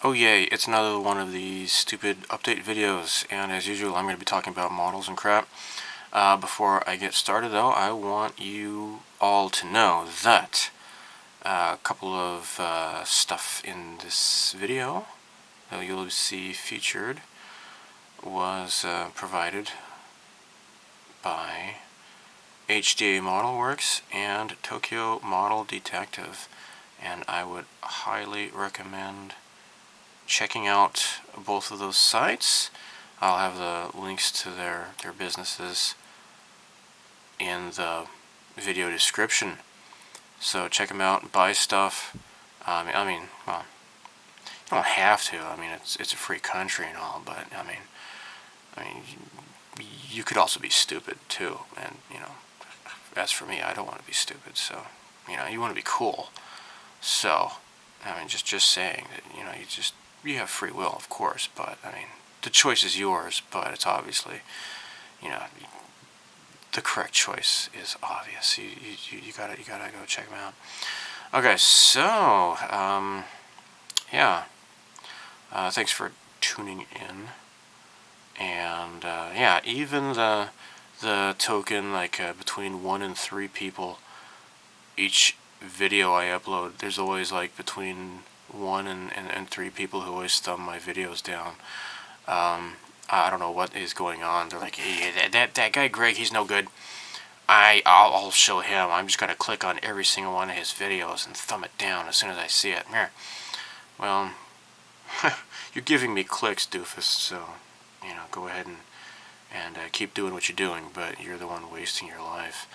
Oh yay, it's another one of these stupid update videos, and as usual I'm going to be talking about models and crap. Before I get started though, I want you all to know that a couple of stuff in this video that you'll see featured was provided by HDA Model Works and Tokyo Model Detective, and I would highly recommend checking out both of those sites. I'll have the links to their businesses in the video description, so check them out and buy stuff. Well, you don't have to. It's a free country and all, but I mean, you could also be stupid too, and as for me, I don't want to be stupid. So, you want to be cool. So, just saying that you have free will, of course, but the choice is yours. But it's obviously, the correct choice is obvious. You gotta go check them out. Okay, so yeah, thanks for tuning in, and yeah, even the token between 1 and 3 people each video I upload, there's always between 1 and 3 people who always thumb my videos down. I don't know what is going on. They're like, hey, that guy Greg, he's no good. I'll show him. I'm just gonna click on every single one of his videos and thumb it down as soon as I see it. Well, you're giving me clicks, doofus. So go ahead and keep doing what you're doing, but you're the one wasting your life.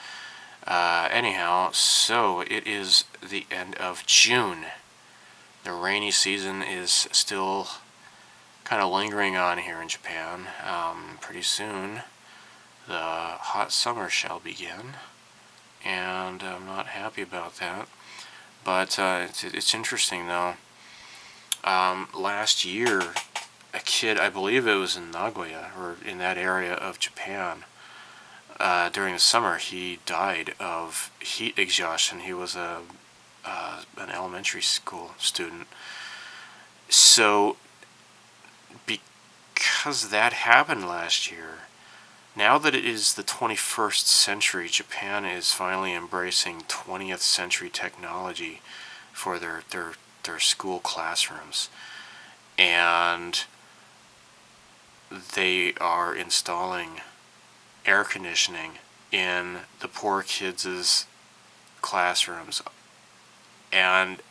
Anyhow, so it is the end of June. The rainy season is still kind of lingering on here in Japan. Pretty soon, the hot summer shall begin, and I'm not happy about that. But it's interesting though. Last year, a kid, I believe it was in Nagoya, or in that area of Japan, during the summer, he died of heat exhaustion. He was an elementary school student. So, because that happened last year, now that it is the 21st century, Japan is finally embracing 20th century technology for their school classrooms. And they are installing air conditioning in the poor kids' classrooms, and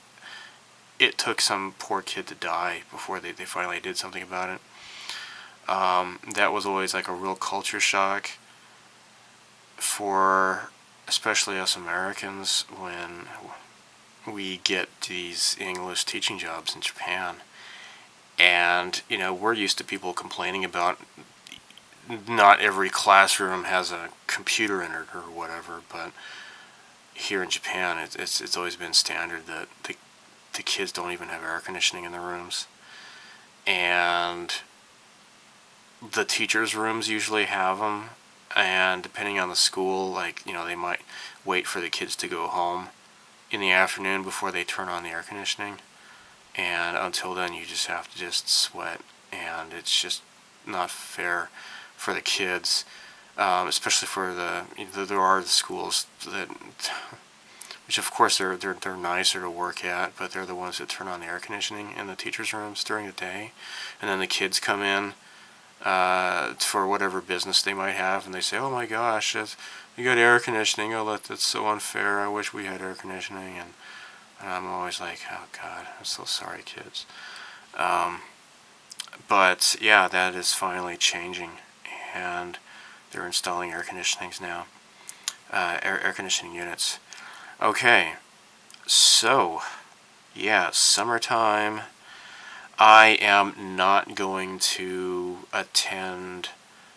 it took some poor kid to die before they finally did something about it. That was always a real culture shock for especially us Americans when we get these English teaching jobs in Japan. And we're used to people complaining about not every classroom has a computer in it or whatever, but here in Japan it's always been standard that the kids don't even have air conditioning in their rooms, and the teachers' rooms usually have them, and depending on the school, they might wait for the kids to go home in the afternoon before they turn on the air conditioning, and until then you just have to sweat, and it's just not fair for the kids, especially for there are the schools that, which of course they're nicer to work at, but they're the ones that turn on the air conditioning in the teachers' rooms during the day, and then the kids come in for whatever business they might have, and they say, "Oh my gosh, you got air conditioning! Oh, that's so unfair. I wish we had air conditioning." And I'm always like, "Oh God, I'm so sorry, kids." But yeah, that is finally changing, and they're installing air conditionings now, air conditioning units. Okay, so yeah, summertime. I am not going to attend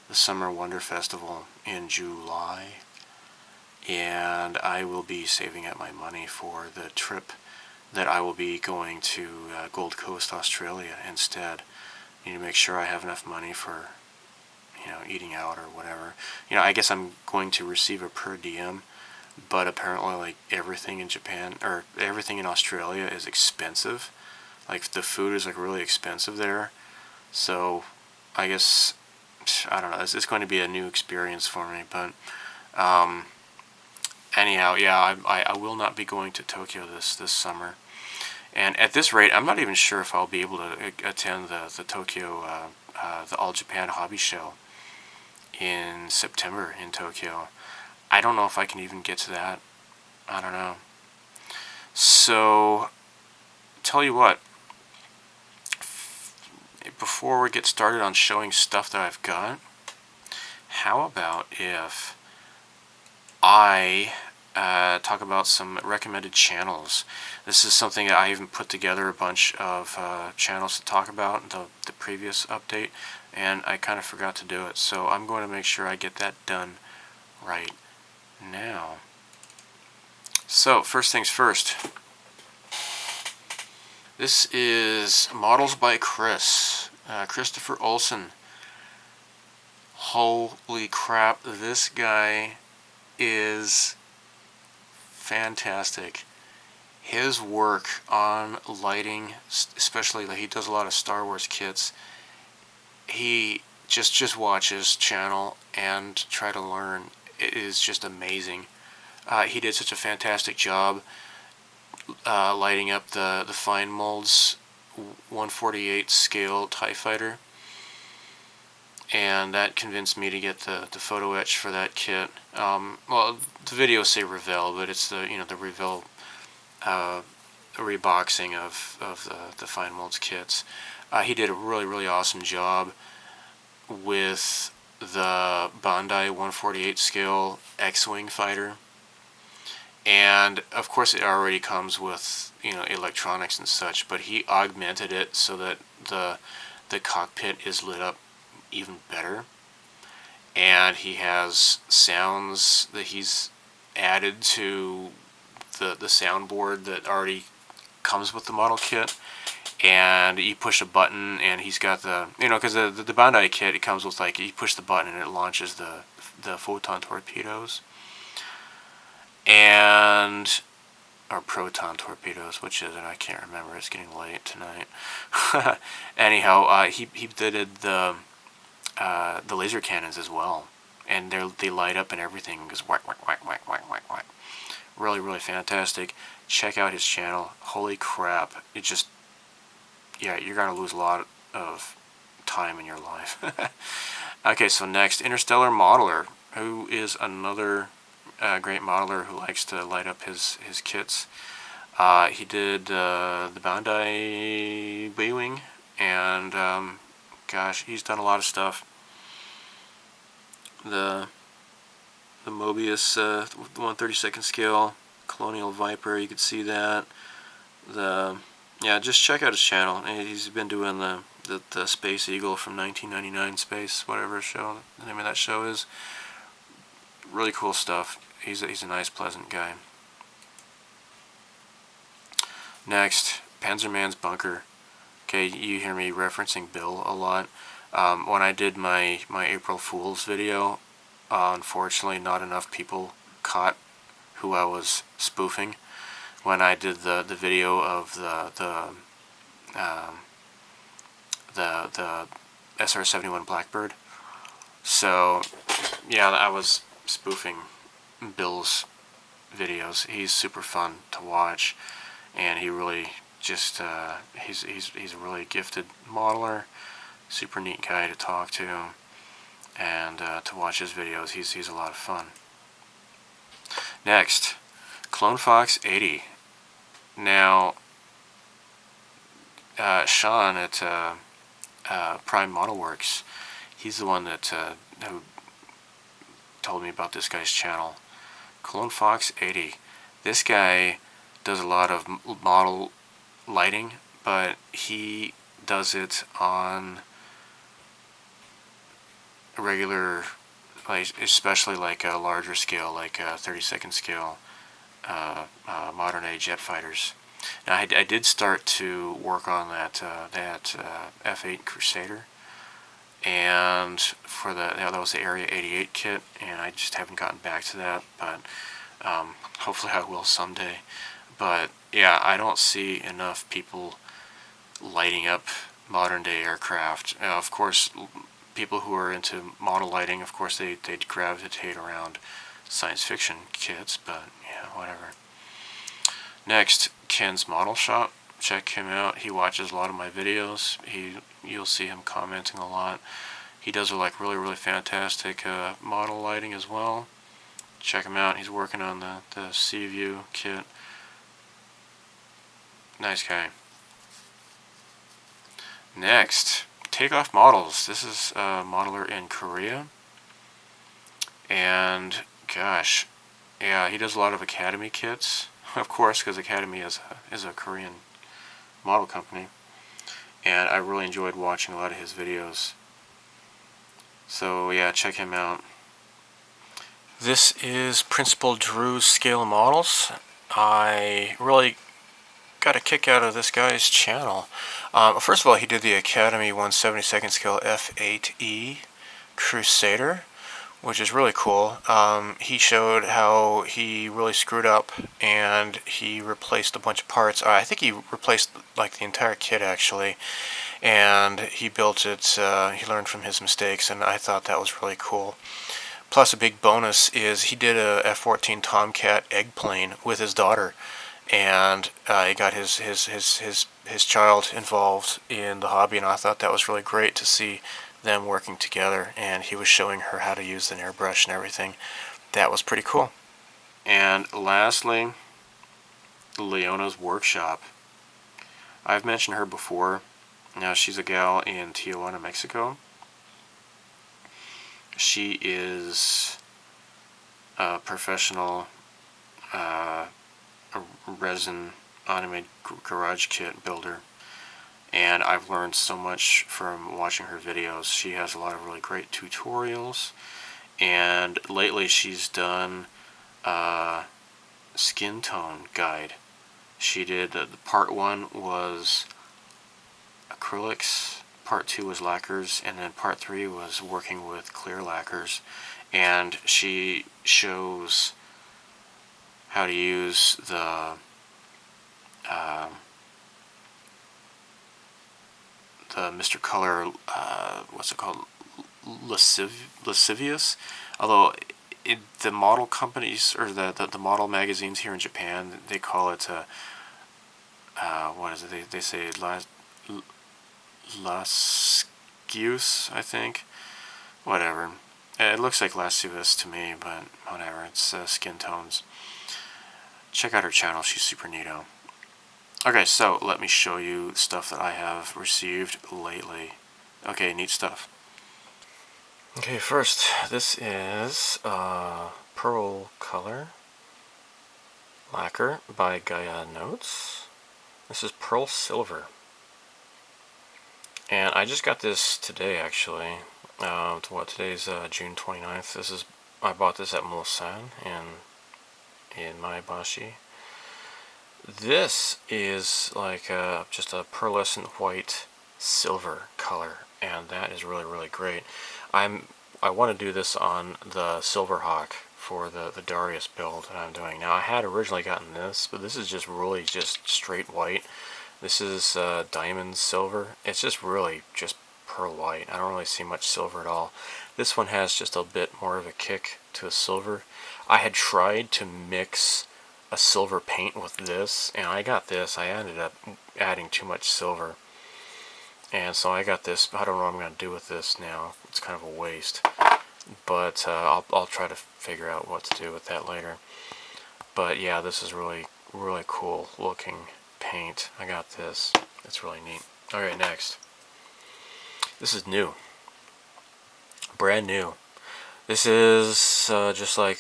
the Summer Wonder Festival in July, and I will be saving up my money for the trip that I will be going to Gold Coast, Australia instead. I need to make sure I have enough money for eating out or whatever. I guess I'm going to receive a per diem, but apparently everything in Japan or everything in Australia is expensive. Like the food is like really expensive there, so I guess I don't know. It's going to be a new experience for me, but anyhow, yeah, I will not be going to Tokyo this summer. And at this rate, I'm not even sure if I'll be able to attend the Tokyo, the All Japan Hobby Show in September in Tokyo. I don't know if I can even get to that. I don't know. So, tell you what, before we get started on showing stuff that I've got, how about if I talk about some recommended channels. This is something that I even put together a bunch of channels to talk about in the previous update, and I kind of forgot to do it, so I'm going to make sure I get that done right now. So first things first, this is Models by Chris, Christopher Olson. Holy crap, this guy is fantastic. His work on lighting, especially like he does a lot of Star Wars kits. He just watch his channel and try to learn. It is just amazing. He did such a fantastic job lighting up the Fine Molds 148 scale TIE Fighter, and that convinced me to get the photo etch for that kit. Well, the videos say Revell, but it's the the Revell reboxing of the Fine Molds kits. He did a really awesome job with the Bandai 148 scale X-Wing fighter, and of course it already comes with electronics and such, but he augmented it so that the cockpit is lit up even better, and he has sounds that he's added to the soundboard that already comes with the model kit, and you push a button and he's got the because the Bandai kit, it comes with like you push the button and it launches the photon torpedoes and or proton torpedoes, which is it? I can't remember. It's getting late tonight. Anyhow, he did the laser cannons as well, and they light up and everything. It goes whack whack whack whack whack whack whack. Really fantastic. Check out his channel. Holy crap! It just you're gonna lose a lot of time in your life. Okay, so next, Interstellar Modeler, who is another great modeler who likes to light up his kits. He did the Bandai B-Wing, and gosh, he's done a lot of stuff. The Mobius 1/32 scale Colonial Viper, you could see that. Just check out his channel. He's been doing the Space Eagle from 1999 Space, whatever show the name of that show is. Really cool stuff. He's a nice, pleasant guy. Next, Panzerman's Bunker. Okay, you hear me referencing Bill a lot. When I did my April Fool's video, unfortunately not enough people caught who I was spoofing when I did the video of the SR-71 Blackbird. So yeah, I was spoofing Bill's videos. He's super fun to watch, and he really just he's a really gifted modeler, super neat guy to talk to, and to watch his videos, he's a lot of fun. Next, Clone Fox 80. Now, Sean at Prime Model Works, he's the one that who told me about this guy's channel. Clone Fox 80. This guy does a lot of model lighting, but he does it on a regular, like especially like a larger scale, like a 32nd scale modern age jet fighters. Now I did start to work on that F8 Crusader, and for that was the Area 88 kit, and I just haven't gotten back to that, but hopefully I will someday. But yeah, I don't see enough people lighting up modern day aircraft. Of course, people who are into model lighting, of course, they'd gravitate around science fiction kits, but yeah, whatever. Next, Ken's Model Shop. Check him out. He watches a lot of my videos. You'll see him commenting a lot. He does like really fantastic model lighting as well. Check him out. He's working on the Sea-View kit. Nice guy. Next, Takeoff Models. This is a modeler in Korea. And gosh, yeah, he does a lot of Academy kits, of course, because Academy is a Korean model company. And I really enjoyed watching a lot of his videos. So yeah, check him out. This is Principal Drew's Scale of Models. I really got a kick out of this guy's channel. First of all, he did the Academy 1/72 scale F8E Crusader, which is really cool. He showed how he really screwed up and he replaced a bunch of parts. I think he replaced like the entire kit actually, and he built it. He learned from his mistakes, and I thought that was really cool. Plus, a big bonus is he did a F-14 Tomcat egg plane with his daughter, and he got his child involved in the hobby, and I thought that was really great to see them working together, and he was showing her how to use an airbrush and everything. That was pretty cool. And lastly, Leona's Workshop. I've mentioned her before. Now, she's a gal in Tijuana, Mexico. She is a professional resin automated garage kit builder, and I've learned so much from watching her videos. She has a lot of really great tutorials, and lately she's done a skin tone guide. She did the part 1 was acrylics, part 2 was lacquers, and then part 3 was working with clear lacquers. And she shows how to use the Mr. Color, what's it called, lascivious. Although the model companies or the model magazines here in Japan, they call it what is it? They say lascivious, I think. Whatever. It looks like lascivious to me, but whatever. It's skin tones. Check out her channel. She's super neato. Okay, so let me show you stuff that I have received lately. Okay, neat stuff. Okay, first, this is Pearl Color Lacquer by Gaia Notes. This is Pearl Silver. And I just got this today, actually. Today's June 29th. I bought this at Mulsan in Maebashi. This is like just a pearlescent white silver color, and that is really great. I want to do this on the Silverhawk for the Darius build that I'm doing. Now, I had originally gotten this, but this is just really just straight white. This is diamond silver. It's just really just pearl white. I don't really see much silver at all. This one has just a bit more of a kick to a silver. I had tried to mix a silver paint with this, and I got this. I ended up adding too much silver, and so I got this. I don't know what I'm going to do with this now. It's kind of a waste, but I'll try to figure out what to do with that later. But yeah, this is really cool looking paint. I got this. It's really neat. Alright, next. This is new. Brand new. This is just like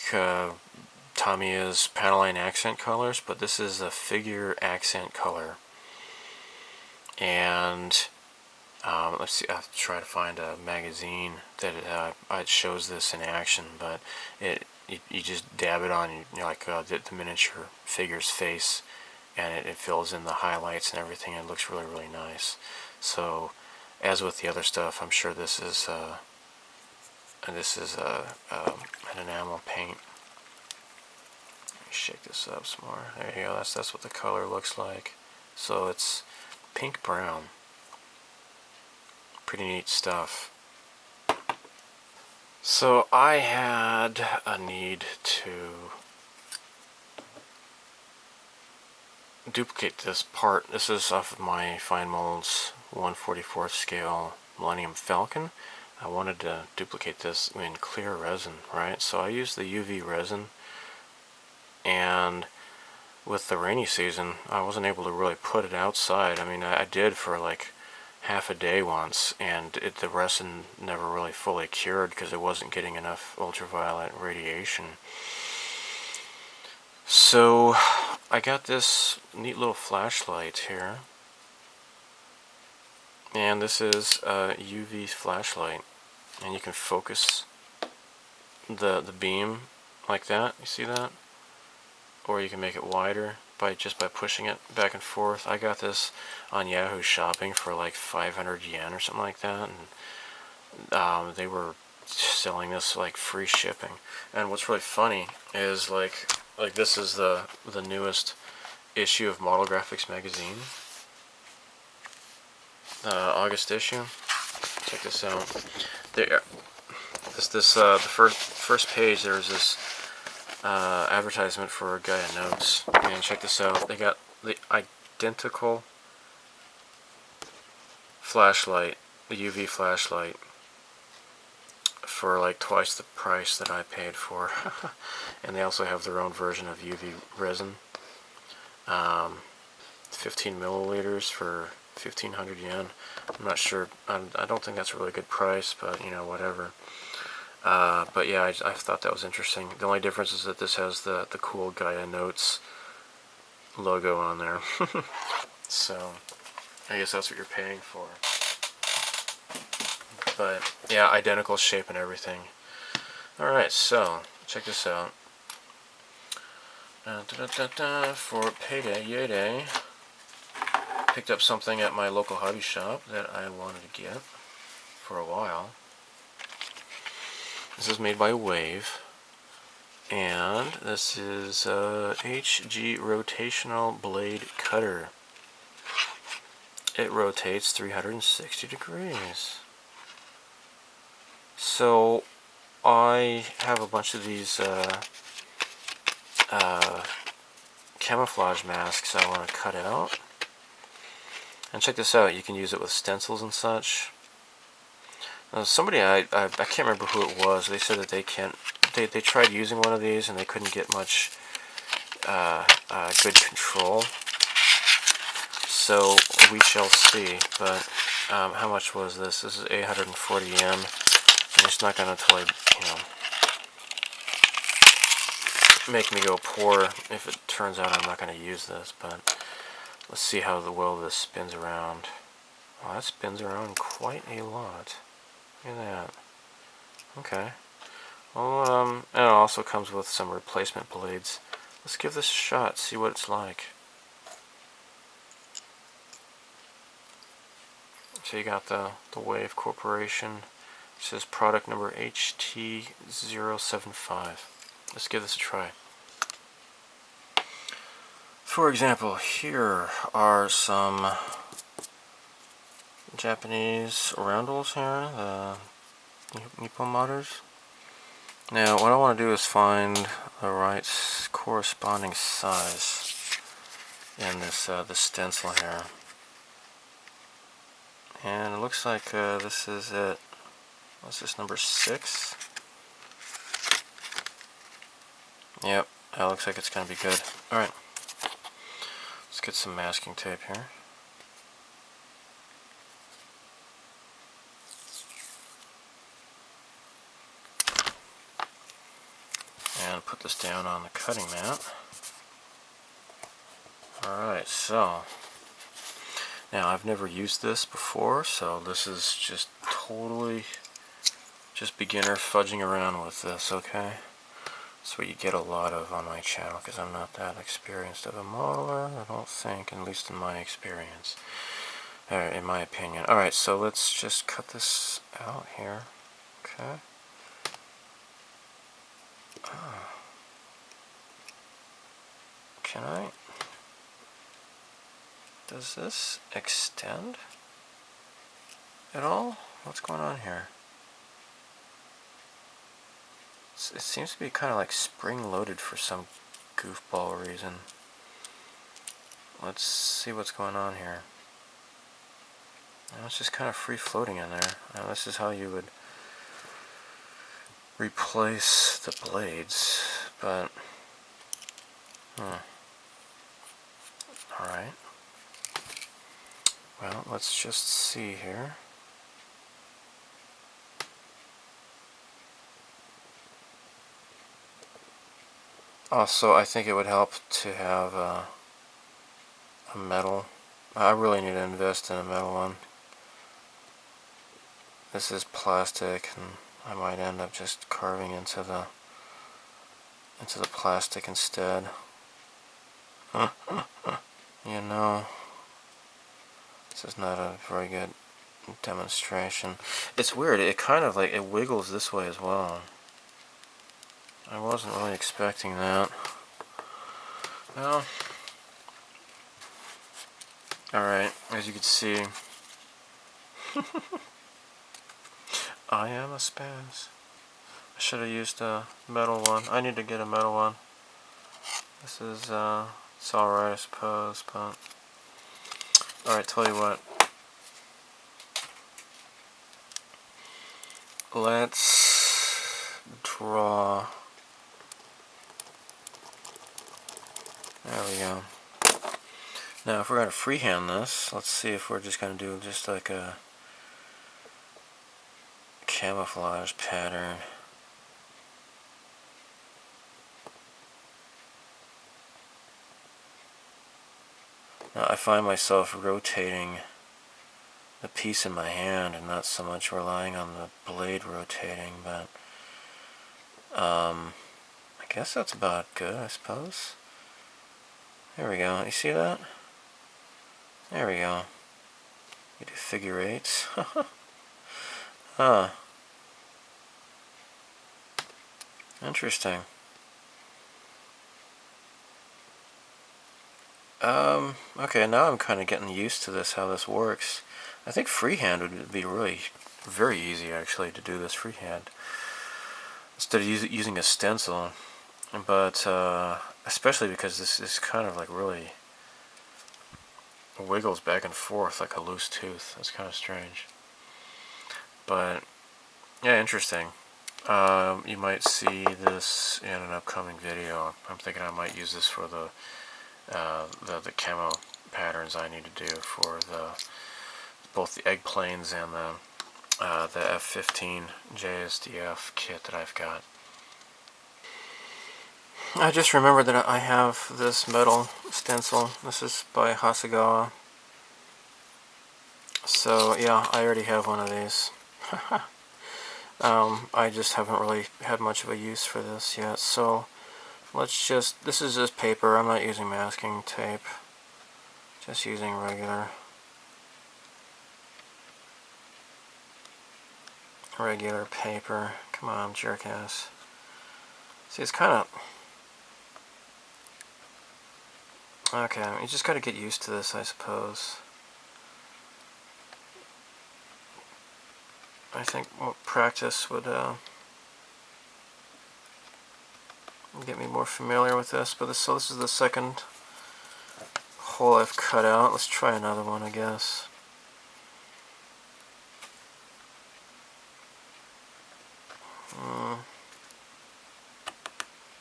Tamiya's Panaline accent colors, but this is a figure accent color. And let's see, I have to try to find a magazine that it shows this in action, but you just dab it on, like the miniature figure's face, and it fills in the highlights and everything, and it looks really nice. So, as with the other stuff, I'm sure this is an enamel paint. Let me shake this up some more. There you go. That's what the color looks like. So it's pink brown. Pretty neat stuff. So I had a need to duplicate this part. This is off of my Fine Molds 1/44 scale Millennium Falcon. I wanted to duplicate this in clear resin, right? So I used the UV resin, and with the rainy season, I wasn't able to really put it outside. I mean, I did for like half a day once, and the resin never really fully cured because it wasn't getting enough ultraviolet radiation. So I got this neat little flashlight here, and this is a UV flashlight, and you can focus the beam like that. You see that? Or you can make it wider just by pushing it back and forth. I got this on Yahoo Shopping for like 500 yen or something like that, and they were selling this like free shipping. And what's really funny is like this is the newest issue of Model Graphics magazine, August issue. Check this out. There, the first page. There's this advertisement for Gaia Notes, and check this out. They got the identical flashlight, the UV flashlight, for like twice the price that I paid for. And they also have their own version of UV resin, 15 milliliters for 1,500 yen. I'm not sure. I don't think that's a really good price, but you know, whatever. But yeah, I thought that was interesting. The only difference is that this has the cool Gaia Notes logo on there. So I guess that's what you're paying for. But yeah, identical shape and everything. Alright, so check this out. For payday, yay day, picked up something at my local hobby shop that I wanted to get for a while. This is made by Wave, and this is HG rotational blade cutter. It rotates 360 degrees. So I have a bunch of these camouflage masks I want to cut out. And check this out, you can use it with stencils and such. Somebody, I can't remember who it was, they said that they tried using one of these and they couldn't get much good control. So we shall see. But how much was this? This is 840 yen. And it's not going to totally, make me go poor if it turns out I'm not going to use this. But let's see how well this spins around. Well, that spins around quite a lot. Look at that. Okay. Well, and it also comes with some replacement blades. Let's give this a shot, see what it's like. So you got the Wave Corporation. It says product number HT075. Let's give this a try. For example, here are some Japanese roundels here, the Nippon Modders. Now what I want to do is find the right corresponding size in this the stencil here. And it looks like this is it. What's this, number 6? Yep, that looks like it's going to be good. Alright, let's get some masking tape here. And put this down on the cutting mat. Alright, so now I've never used this before, so this is just totally just beginner fudging around with this, okay? That's what you get a lot of on my channel, because I'm not that experienced of a modeler, I don't think, at least in my experience, or in my opinion. Alright, so let's just cut this out here, okay? Can I? Does this extend at all? What's going on here? It seems to be kind of like spring-loaded for some goofball reason. Let's see what's going on here. It's just kind of free-floating in there. Now, this is how you would replace the blades, but... Alright. Well, let's just see here. Also, I think it would help to have a metal. I really need to invest in a metal one. This is plastic, and I might end up just carving into the plastic instead. You know, this is not a very good demonstration. It's weird. It kind of like it wiggles this way as well. I wasn't really expecting that. Well, alright, as you can see, I am a spaz. I should have used a metal one. I need to get a metal one. This is, it's alright, I suppose, but... Alright, tell you what. Let's draw... There we go. Now, if we're going to freehand this, let's see if we're just going to do just like a camouflage pattern. Now, I find myself rotating the piece in my hand and not so much relying on the blade rotating, but I guess that's about good, I suppose. There we go. You see that? There we go. You do figure eights. Huh. Interesting. Okay, now I'm kind of getting used to this, how this works. I think freehand would be really very easy, actually, to do this freehand. Instead of using a stencil. But, especially because this is kind of like really wiggles back and forth like a loose tooth. That's kind of strange. But, yeah, interesting. You might see this in an upcoming video. I'm thinking I might use this for the camo patterns I need to do for both the egg planes and the F-15 JSDF kit that I've got. I just remembered that I have this metal stencil. This is by Hasegawa. So yeah, I already have one of these. I just haven't really had much of a use for this yet. So let's just, this is just paper. I'm not using masking tape. Just using regular paper. Come on, jerkass. See, it's kind of... Okay, you just gotta get used to this, I suppose. I think practice would get me more familiar with this. But so this is the second hole I've cut out. Let's try another one, I guess.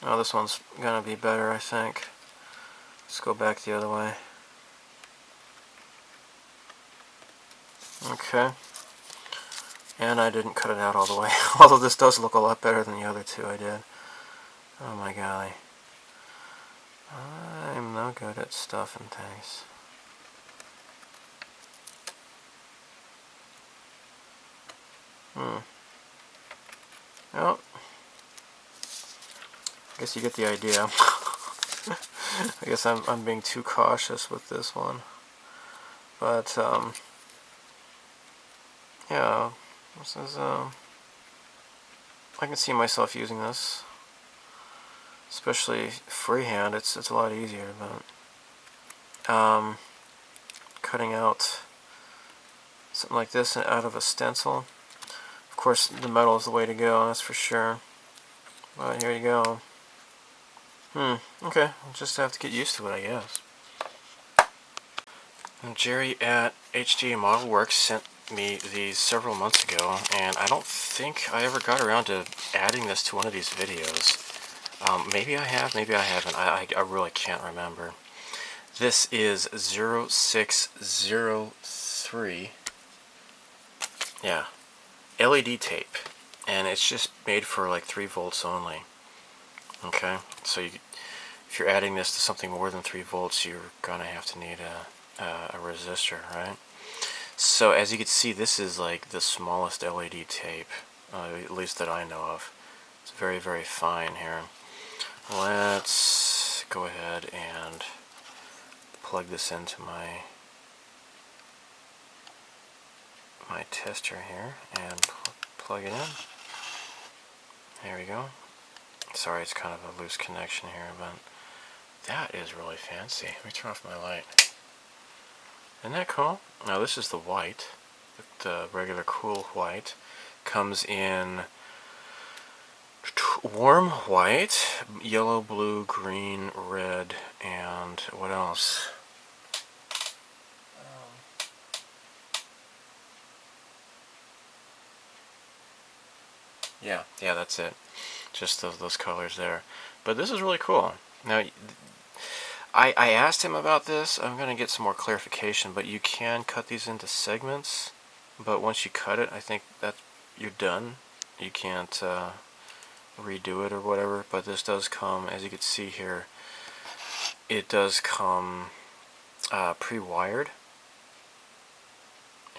Oh, this one's gonna be better, I think. Let's go back the other way. Okay. And I didn't cut it out all the way. Although this does look a lot better than the other two I did. Oh my golly. I'm no good at stuffing things. Well, I guess you get the idea. I guess I'm being too cautious with this one. But, yeah, this is, I can see myself using this. Especially freehand, it's a lot easier, but, cutting out something like this out of a stencil. Of course, the metal is the way to go, that's for sure. But here you go. Okay, I'll just have to get used to it, I guess. And Jerry at HG Model Works sent me these several months ago, and I don't think I ever got around to adding this to one of these videos. Maybe I have, maybe I haven't. I really can't remember. This is 0603. Yeah, LED tape, and it's just made for like 3 volts only. Okay, so if you're adding this to something more than 3 volts, you're gonna have to need a resistor, right? So as you can see, this is like the smallest LED tape, at least that I know of. It's very, very fine here. Let's go ahead and plug this into my tester here and plug it in. There we go. Sorry, it's kind of a loose connection here, but that is really fancy. Let me turn off my light. Isn't that cool? Now this is the white, the regular cool white. Comes in warm white, yellow, blue, green, red, and what else? Yeah, that's it. Just those colors there. But this is really cool. Now, I asked him about this. I'm going to get some more clarification, but you can cut these into segments. But once you cut it, I think that you're done. You can't redo it or whatever. But this does come, as you can see here, it does come pre-wired.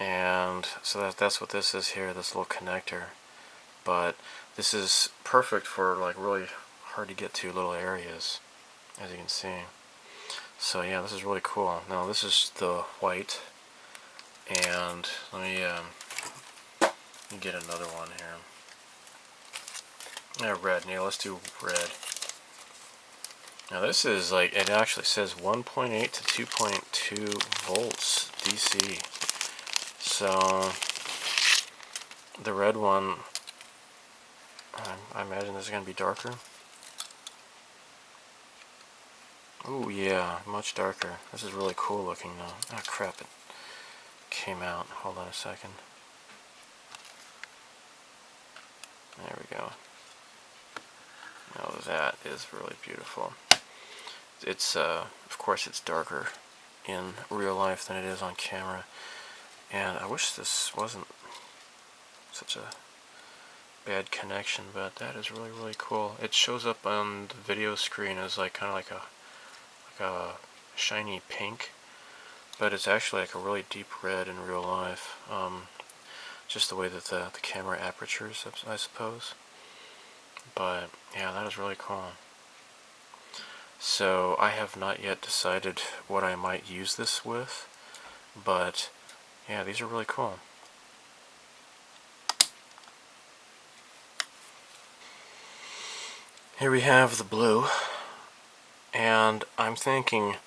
And so that's what this is here, this little connector. But this is perfect for like really hard to get to little areas, as you can see. So yeah, this is really cool. Now this is the white, and let me get another one here. Red. Yeah, let's do red. Now this is like, it actually says 1.8 to 2.2 volts DC. So the red one, I imagine this is going to be darker. Ooh, yeah, much darker. This is really cool looking though. Oh crap, it came out. Hold on a second. There we go. Now that is really beautiful. It's, of course it's darker in real life than it is on camera. And I wish this wasn't such a bad connection, but that is really, really cool. It shows up on the video screen as like kind of like a shiny pink, but it's actually like a really deep red in real life. Just the way that the camera apertures, I suppose. But yeah, that is really cool. So I have not yet decided what I might use this with, but yeah, these are really cool. Here we have the blue, and I'm thinking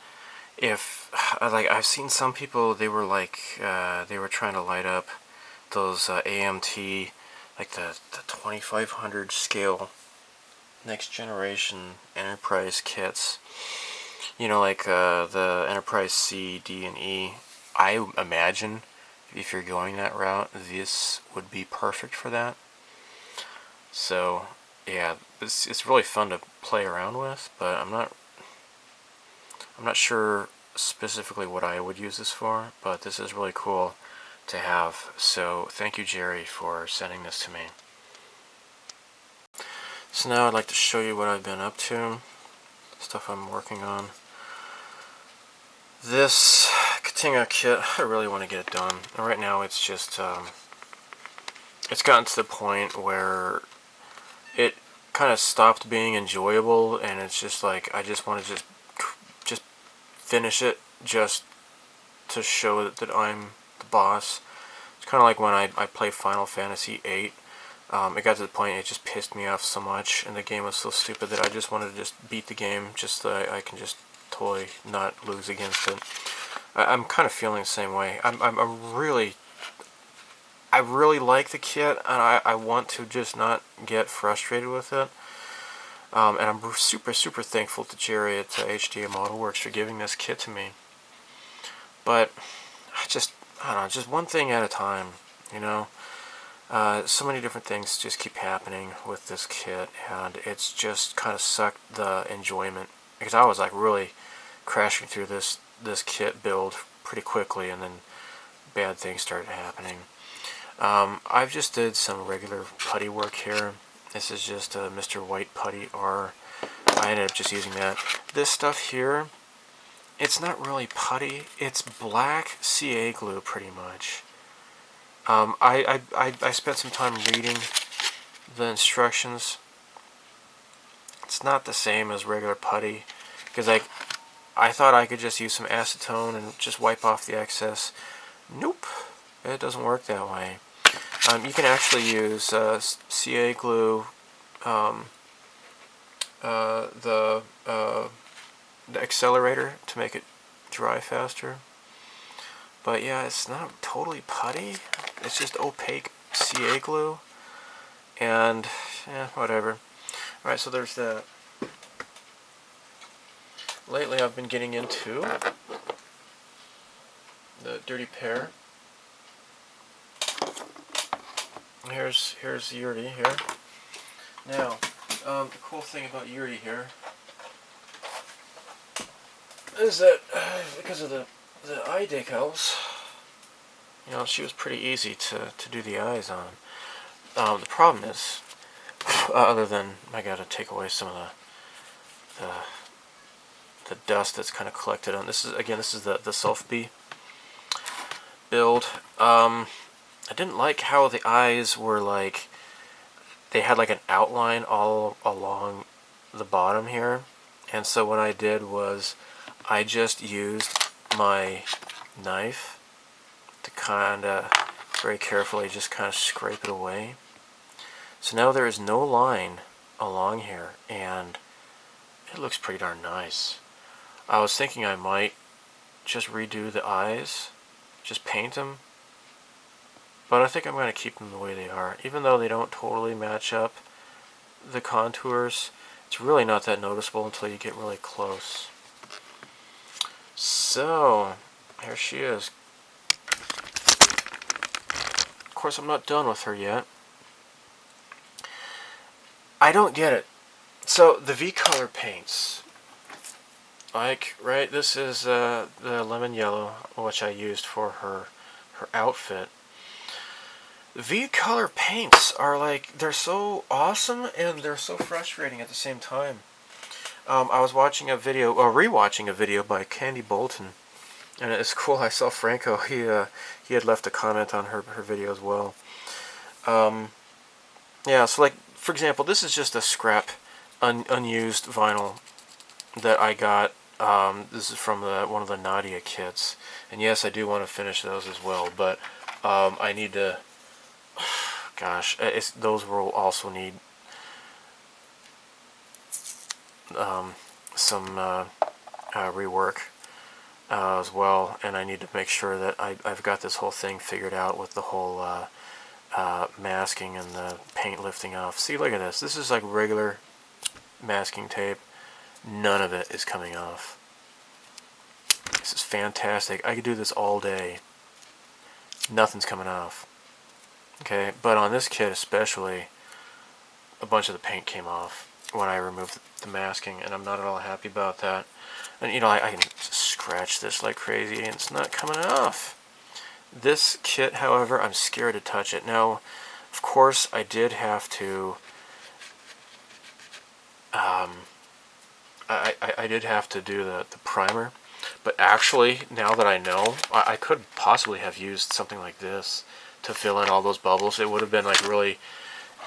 if, like, I've seen some people, they were like, they were trying to light up those AMT, like the 2500 scale next generation Enterprise kits. You know, like the Enterprise C, D, and E. I imagine if you're going that route, this would be perfect for that. So yeah, it's really fun to play around with, but I'm not sure specifically what I would use this for, but this is really cool to have. So thank you, Jerry, for sending this to me. So now I'd like to show you what I've been up to, stuff I'm working on. This Katinga kit, I really want to get it done. And right now it's just, it's gotten to the point where it kind of stopped being enjoyable, and it's just like, I just want to just finish it just to show that I'm the boss. It's kind of like when I play Final Fantasy VIII. It got to the point it just pissed me off so much, and the game was so stupid that I just wanted to just beat the game just so I can just totally not lose against it. I'm kind of feeling the same way. I really like the kit, and I want to just not get frustrated with it. And I'm super thankful to Jerry at HDA Modelworks for giving this kit to me. But I don't know, just one thing at a time, you know. So many different things just keep happening with this kit, and it's just kind of sucked the enjoyment, because I was like really crashing through this kit build pretty quickly, and then bad things started happening. I've just did some regular putty work here. This is just a Mr. White Putty R. I ended up just using that. This stuff here, it's not really putty, it's black CA glue pretty much. I spent some time reading the instructions. It's not the same as regular putty, because I thought I could just use some acetone and just wipe off the excess. Nope, it doesn't work that way. You can actually use CA glue, the accelerator to make it dry faster. But yeah, it's not totally putty. It's just opaque CA glue. And, yeah, whatever. Alright, so there's that. Lately I've been getting into the Dirty Pair. Here's Yuri here. Now, the cool thing about Yuri here is that because of the eye decals, you know, she was pretty easy to do the eyes on. The problem is, other than I gotta take away some of the dust that's kind of collected on this is the Sulfby build. I didn't like how the eyes were like, they had like an outline all along the bottom here, and so what I did was I just used my knife to kind of very carefully just kind of scrape it away. So now there is no line along here, and it looks pretty darn nice. I was thinking I might just redo the eyes, just paint them, but I think I'm going to keep them the way they are. Even though they don't totally match up the contours, it's really not that noticeable until you get really close. So, here she is. Of course, I'm not done with her yet. I don't get it. So, the V-color paints. Like, right, this is the lemon yellow, which I used for her outfit. V-color paints are like, they're so awesome and they're so frustrating at the same time. I was watching a video, or rewatching a video by Candy Bolton, and it's cool. I saw Franco. He had left a comment on her video as well. Yeah, so like, for example, this is just a scrap unused vinyl that I got. This is from one of the Nadia kits, and yes, I do want to finish those as well, but I need to, gosh, those will also need some rework as well, and I need to make sure that I've got this whole thing figured out with the whole masking and the paint lifting off. See, look at this. This is like regular masking tape. None of it is coming off. This is fantastic. I could do this all day. Nothing's coming off. Okay, but on this kit especially, a bunch of the paint came off when I removed the masking, and I'm not at all happy about that. And you know, I can scratch this like crazy, and it's not coming off. This kit, however, I'm scared to touch it. Now, of course, I did have to I did have to do the primer, but actually, now that I know, I could possibly have used something like this to fill in all those bubbles. It would have been like really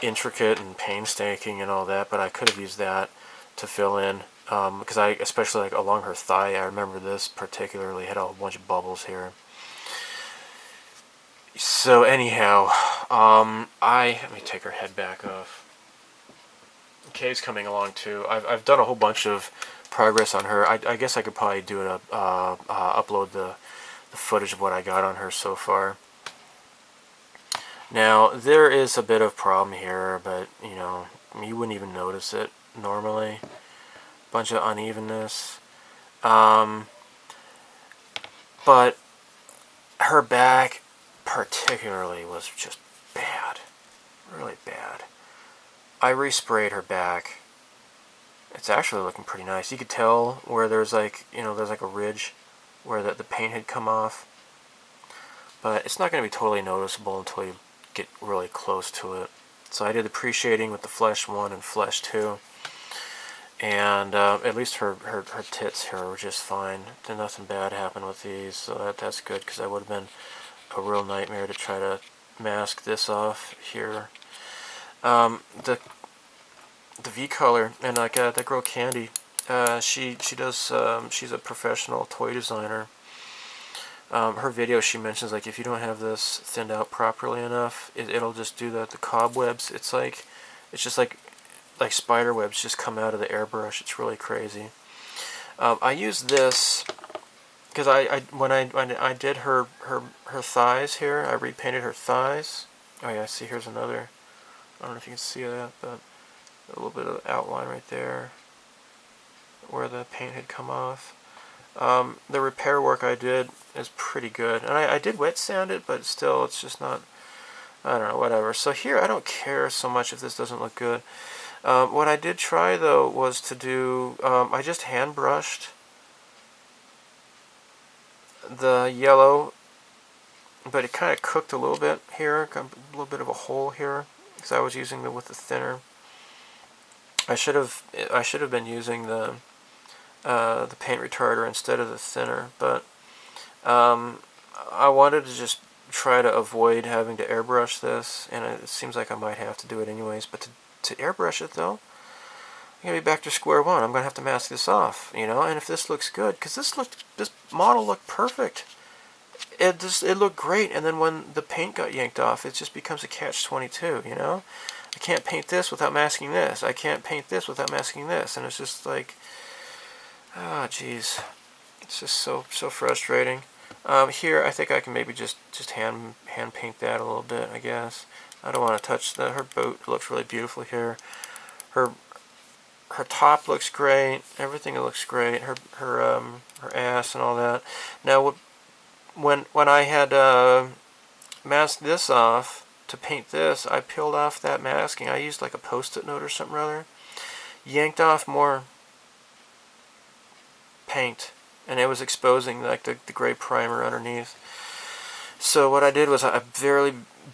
intricate and painstaking and all that, but I could have used that to fill in, because especially like along her thigh, I remember this particularly had a whole bunch of bubbles here. So anyhow, let me take her head back off. Kay's coming along too. I've done a whole bunch of progress on her. I guess I could probably do it upload footage of what I got on her so far. Now, there is a bit of problem here, but, you know, you wouldn't even notice it normally. Bunch of unevenness. But her back particularly was just bad. Really bad. I resprayed her back. It's actually looking pretty nice. You could tell where there's like, you know, there's like a ridge where the paint had come off. But it's not going to be totally noticeable until you get really close to it. So I did the pre-shading with the Flesh 1 and Flesh 2. And at least her tits here were just fine. Nothing bad happened with these, so that's good, because that would have been a real nightmare to try to mask this off here. The V color, and like that girl Candy, she does, she's a professional toy designer. Her video, she mentions, like, if you don't have this thinned out properly enough, it'll just do the cobwebs. It's just like spider webs just come out of the airbrush. It's really crazy. I use this because when I did her thighs here, I repainted her thighs. Oh yeah, see, here's another. I don't know if you can see that, but a little bit of outline right there where the paint had come off. The repair work I did is pretty good, and I did wet sand it, but still, it's just not. I don't know, whatever. So here, I don't care so much if this doesn't look good. What I did try, though, was to do, I just hand brushed the yellow, but it kind of cooked a little bit here, got a little bit of a hole here, because I was using it with the thinner. I should have been using the paint retarder instead of the thinner, but I wanted to just try to avoid having to airbrush this, and it seems like I might have to do it anyways, but to airbrush it, though, I'm going to be back to square one. I'm going to have to mask this off, you know, and if this looks good, because this model looked perfect. It looked great, and then when the paint got yanked off, it just becomes a catch-22, you know? I can't paint this without masking this. I can't paint this without masking this, and it's just like, ah, jeez. It's just so frustrating. Here, I think I can maybe just hand paint that a little bit, I guess. I don't want to touch her boat. Looks really beautiful here. Her top looks great. Everything looks great. Her ass and all that. Now, when I had masked this off to paint this, I peeled off that masking. I used like a post-it note or something or other. Yanked off more paint, and it was exposing like the gray primer underneath. So what I did was I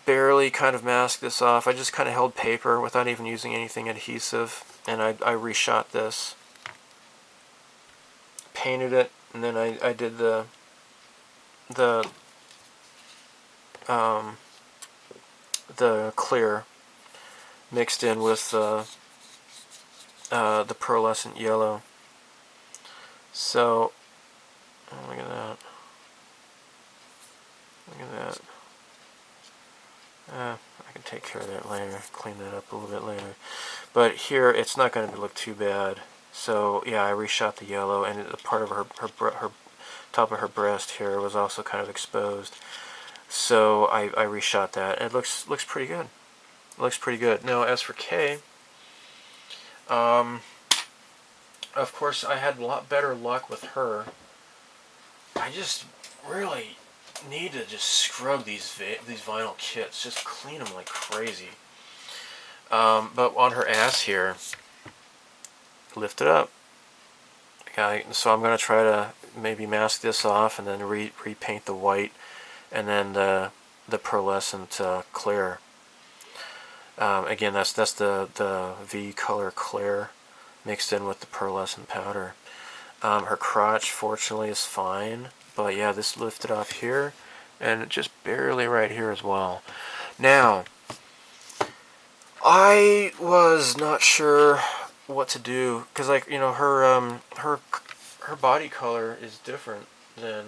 barely kind of masked this off. I just kind of held paper without even using anything adhesive, and I reshot this, painted it, and then I did the clear mixed in with the pearlescent yellow. So, oh, look at that. Look at that. I can take care of that later, clean that up a little bit later. But here, it's not going to look too bad. So, yeah, I reshot the yellow, and the part of her top of her breast here was also kind of exposed. So I reshot that. It looks pretty good. It looks pretty good. Now, as for Kay, of course, I had a lot better luck with her. I just really need to just scrub these vinyl kits, just clean them like crazy. But on her ass here, lift it up. Okay, so I'm gonna try to maybe mask this off and then repaint the white, and then the pearlescent clear. Again, that's the V color clear mixed in with the pearlescent powder. Her crotch, fortunately, is fine, but yeah, this lifted off here, and just barely right here as well. Now, I was not sure what to do, because, like, you know, her body color is different than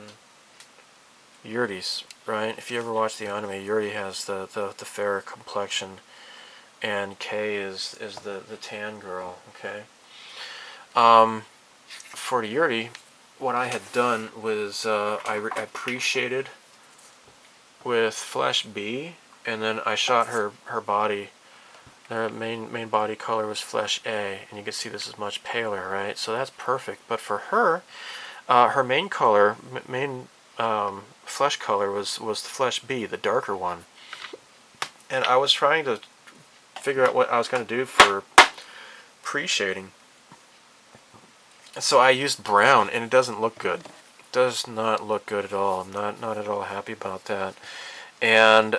Yuri's, right? If you ever watch the anime, Yuri has the fair complexion, and Kay is the tan girl, okay? For Yuri, what I had done was I pre-shaded with Flash B, and then I shot her body. Their main body color was Flash A, and you can see this is much paler, right? So that's perfect. But for her, her main color, flesh color was the Flesh B, the darker one. And I was trying to figure out what I was going to do for pre-shading. So I used brown, and it doesn't look good. It does not look good at all. I'm not at all happy about that. And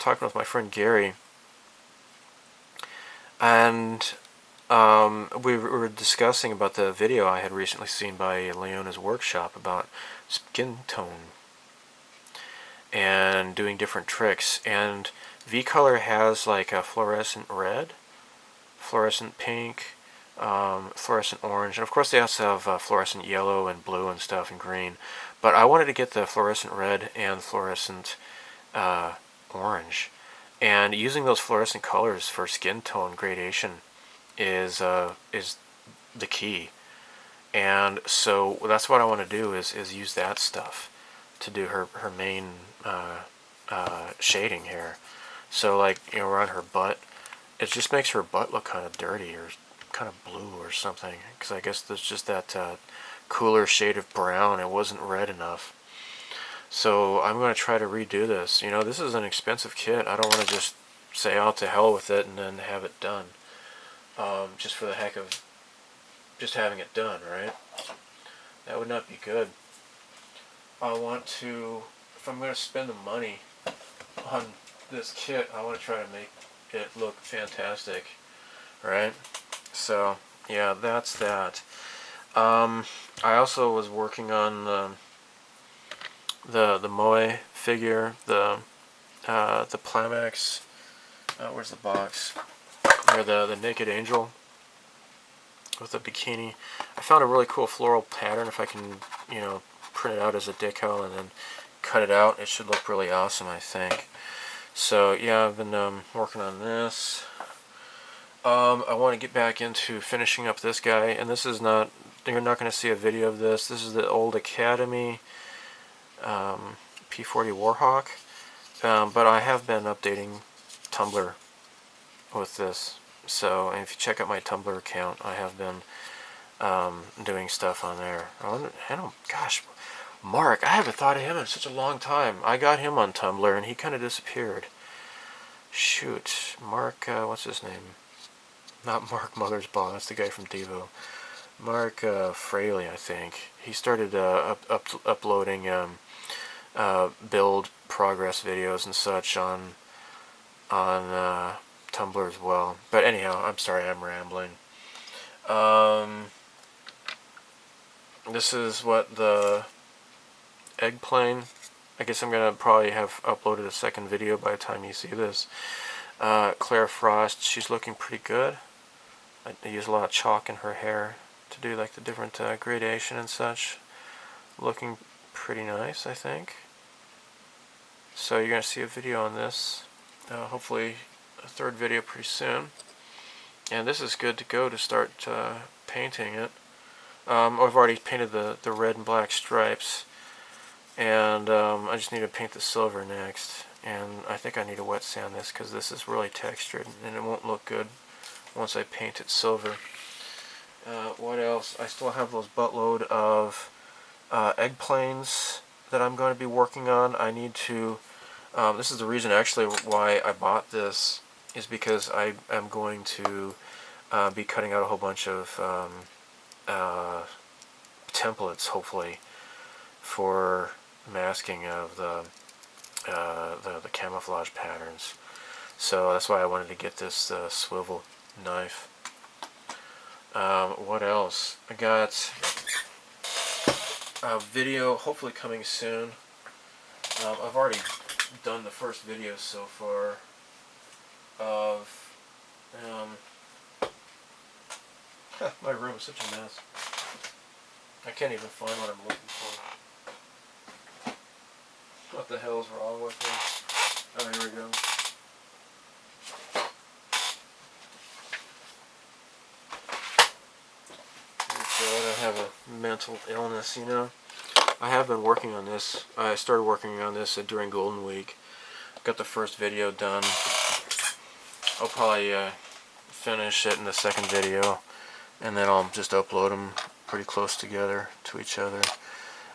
talking with my friend Gary, and we were discussing about the video I had recently seen by Leona's workshop about skin tone and doing different tricks. And V-Color has like a fluorescent red, fluorescent pink, fluorescent orange, and of course they also have fluorescent yellow and blue and stuff and green. But I wanted to get the fluorescent red and fluorescent orange. And using those fluorescent colors for skin tone gradation is the key. And so that's what I want to do is use that stuff to do her main shading here. So like, you know, around her butt, it just makes her butt look kind of dirty or kind of blue or something, because I guess there's just that cooler shade of brown. It wasn't red enough. So I'm going to try to redo this. You know, this is an expensive kit. I don't want to just say, oh, to hell with it and then have it done. Just for the heck of just having it done, right? That would not be good. I want to, if I'm going to spend the money on this kit, I want to try to make it look fantastic, right? So, yeah, that's that. I also was working on the Moe figure, the Plamax. Where's the box? Or the Naked Angel with the bikini. I found a really cool floral pattern. If I can, you know, print it out as a decal and then cut it out, it should look really awesome, I think. So yeah, I've been working on this. I want to get back into finishing up this guy, and this is not, you're not going to see a video of this. This is the old Academy P40 Warhawk, but I have been updating Tumblr with this. So if you check out my Tumblr account, I have been doing stuff on there. Gosh, Mark, I haven't thought of him in such a long time. I got him on Tumblr, and he kind of disappeared. Shoot, Mark, what's his name? Not Mark Mothersbaugh, that's the guy from Devo. Mark Fraley, I think. He started uploading build progress videos and such on Tumblr as well. But anyhow, I'm sorry, I'm rambling. This is what the egg plane. I guess I'm gonna probably have uploaded a second video by the time you see this. Claire Frost, she's looking pretty good. I use a lot of chalk in her hair to do like the different gradation and such. Looking pretty nice, I think. So you're gonna see a video on this. Hopefully a third video pretty soon. And this is good to go to start painting it. I've already painted the red and black stripes, and I just need to paint the silver next. And I think I need to wet sand this because this is really textured and it won't look good once I paint it silver. What else? I still have those buttload of egg planes that I'm going to be working on. I need to, this is the reason actually why I bought this, is because I am going to be cutting out a whole bunch of templates, hopefully, for masking of the camouflage patterns. So that's why I wanted to get this swivel knife. What else? I got a video hopefully coming soon. I've already done the first video so far of my room is such a mess. I can't even find what I'm looking for. What the hell's wrong with me? Oh, here we go. Here's I have a mental illness, you know. I have been working on this. I started working on this during Golden Week. Got the first video done. I'll probably finish it in the second video, and then I'll just upload them pretty close together to each other.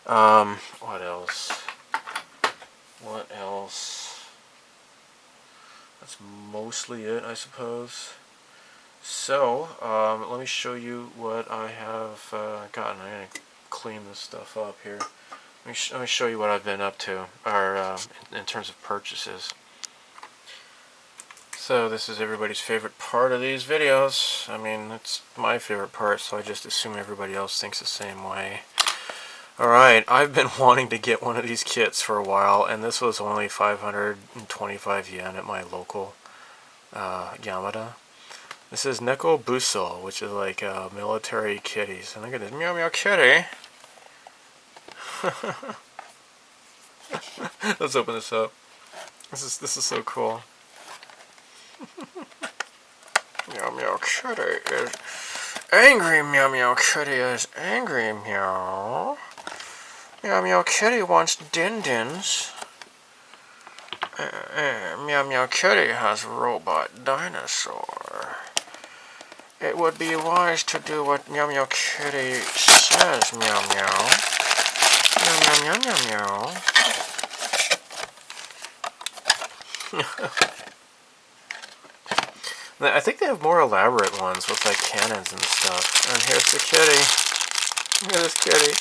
What else? What else? That's mostly it, I suppose. So, let me show you what I have gotten. I'm going to clean this stuff up here. Let me show you what I've been up to, or in terms of purchases. So this is everybody's favorite part of these videos. I mean, it's my favorite part, so I just assume everybody else thinks the same way. Alright, I've been wanting to get one of these kits for a while, and this was only 525 yen at my local Yamada. This is Neko Buso, which is like military kitties. And look at this meow meow kitty. Let's open this up. This is so cool. Meow meow kitty is angry. Meow meow kitty is angry. Meow. Meow meow kitty wants din-dins. Meow meow kitty has robot dinosaur. It would be wise to do what Meow Meow Kitty says, meow meow. Meow meow meow meow meow. I think they have more elaborate ones with like cannons and stuff. And here's the kitty. Look at this kitty.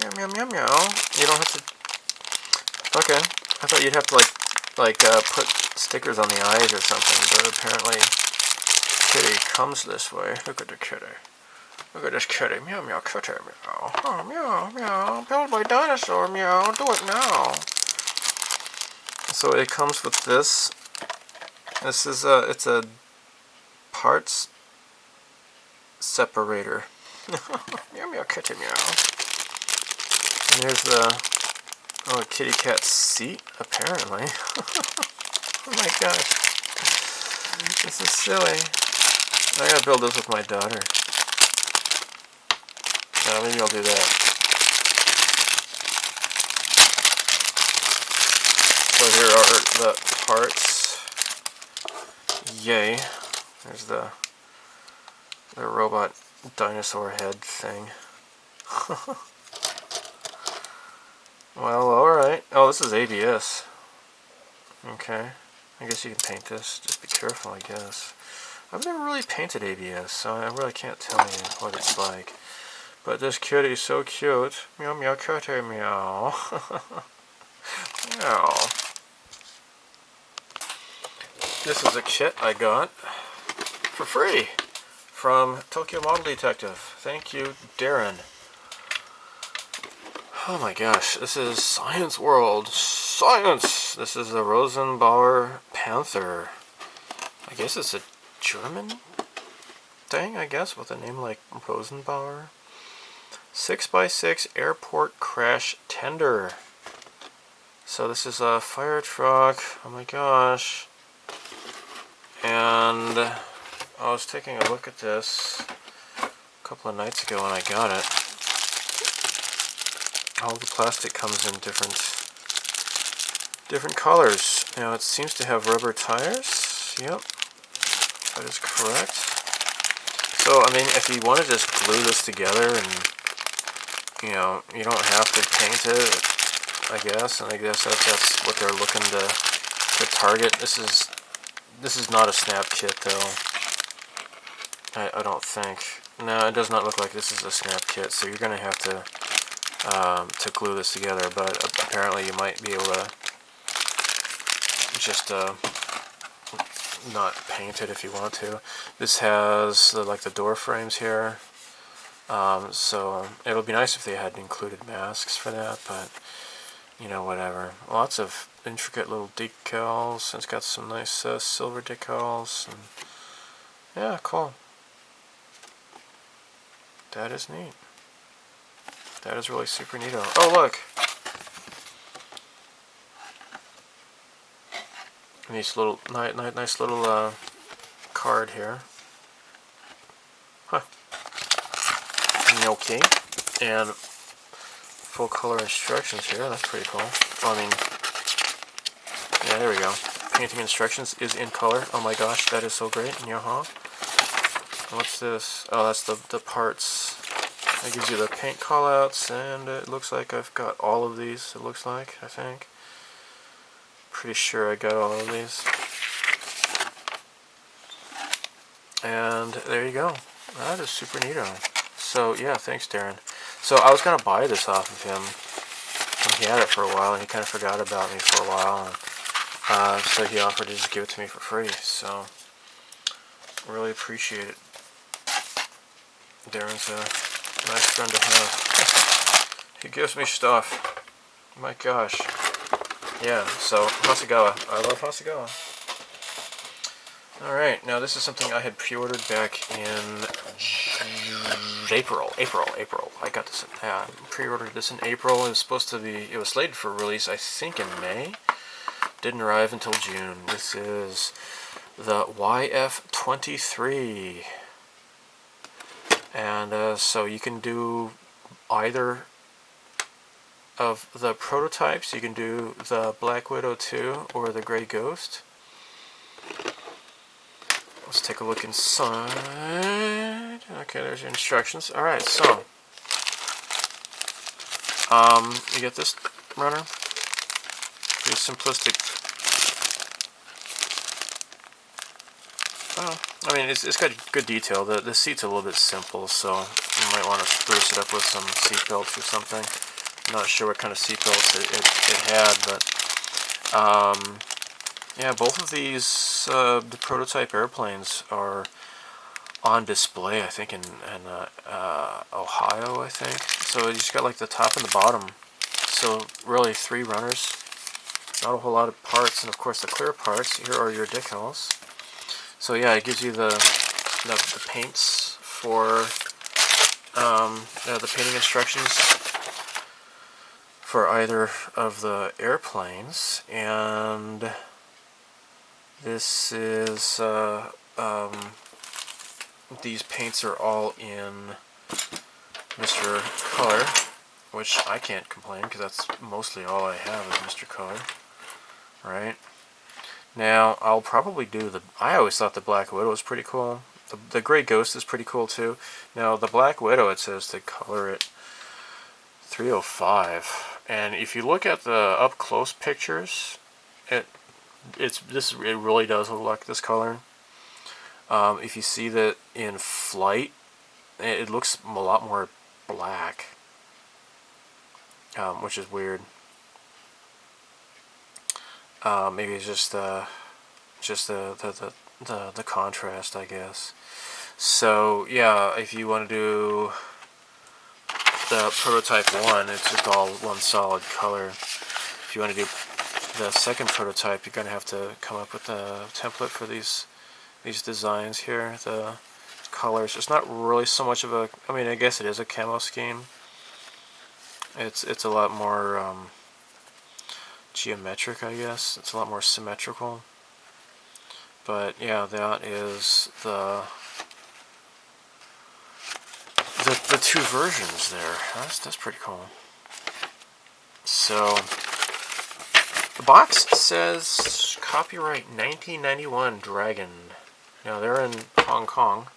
Meow meow meow meow. You don't have to. Okay, I thought you'd have to like put stickers on the eyes or something, but apparently. Kitty comes this way. Look at the kitty. Look at this kitty. Meow meow kitty meow. Oh meow meow. Build my dinosaur meow. Do it now. So it comes with this. This is it's a parts separator. Meow meow kitty meow. And here's the kitty cat seat apparently. Oh my gosh. This is silly. I gotta build this with my daughter. Maybe I'll do that. So here are the parts. Yay. There's the robot dinosaur head thing. Well, alright. Oh, this is ABS. Okay. I guess you can paint this. Just be careful, I guess. I've never really painted ABS, so I really can't tell you what it's like. But this kitty's so cute. Meow meow kitty meow. Meow. This is a kit I got for free from Tokyo Model Detective. Thank you, Darren. Oh my gosh, this is Science World. Science! This is the Rosenbauer Panther. I guess it's a German thing, I guess, with a name like Rosenbauer. 6x6 airport crash tender. So this is a fire truck. Oh my gosh. And I was taking a look at this a couple of nights ago when I got it. All the plastic comes in different colors. Now it seems to have rubber tires. Yep. That is correct. So, I mean, if you want to just glue this together and, you know, you don't have to paint it, I guess, and I guess that's what they're looking to target. This is not a snap kit, though. I don't think. No, it does not look like this is a snap kit, so you're going to have to glue this together, but apparently you might be able to just not paint it if you want to. This has like the door frames here, so it would be nice if they had included masks for that, but you know, whatever. Lots of intricate little decals. It's got some nice silver decals, and yeah, cool. That is neat. That is really super neato. Oh, look! Nice little card here. Huh. Gnocchi. And full color instructions here. That's pretty cool. I mean, yeah, there we go. Painting instructions is in color. Oh my gosh, that is so great. Yaha. What's this? Oh, that's the parts. It gives you the paint callouts, and it looks like I've got all of these. It looks like, I think. Pretty sure I got all of these. And there you go. That is super neato. So yeah, thanks, Darren. So I was gonna buy this off of him, and he had it for a while, and he kind of forgot about me for a while, and so he offered to just give it to me for free. So really appreciate it. Darren's a nice friend to have. He gives me stuff. My gosh. Yeah, so Hasegawa. I love Hasegawa. Alright, now this is something I had pre-ordered back in April. I got this, pre-ordered this in April. It was supposed to be, it was slated for release, I think, in May. Didn't arrive until June. This is the YF-23. And so you can do either of the prototypes. You can do the Black Widow 2 or the Grey Ghost. Let's take a look inside. Okay, there's your instructions. Alright, so you get this runner. Pretty simplistic. Oh, I mean, it's got good detail. The seat's a little bit simple, so you might want to spruce it up with some seat belts or something. I'm not sure what kind of seat belts it had, but yeah, both of these the prototype airplanes are on display, I think, in Ohio, I think. So you just got like the top and the bottom. So really 3 runners, not a whole lot of parts, and of course the clear parts. Here are your decals. So yeah, it gives you the paints for the painting instructions for either of the airplanes, and this is these paints are all in Mr. Color, which I can't complain because that's mostly all I have is Mr. Color, right? Now, I'll probably do I always thought the Black Widow was pretty cool. The Grey Ghost is pretty cool too. Now, the Black Widow, it says to color it 305. And if you look at the up-close pictures, it really does look like this color. If you see that in flight, it looks a lot more black, which is weird. Maybe it's just the contrast, I guess. So yeah, if you want to do the prototype 1, it's just all one solid color. If you want to do the second prototype, you're going to have to come up with a template for these designs here. The colors. It's not really so much of a. I mean, I guess it is a camo scheme. It's a lot more geometric, I guess. It's a lot more symmetrical. But yeah, that is the 2 versions there. That's pretty cool. So the box says copyright 1991 Dragon. Now they're in Hong Kong.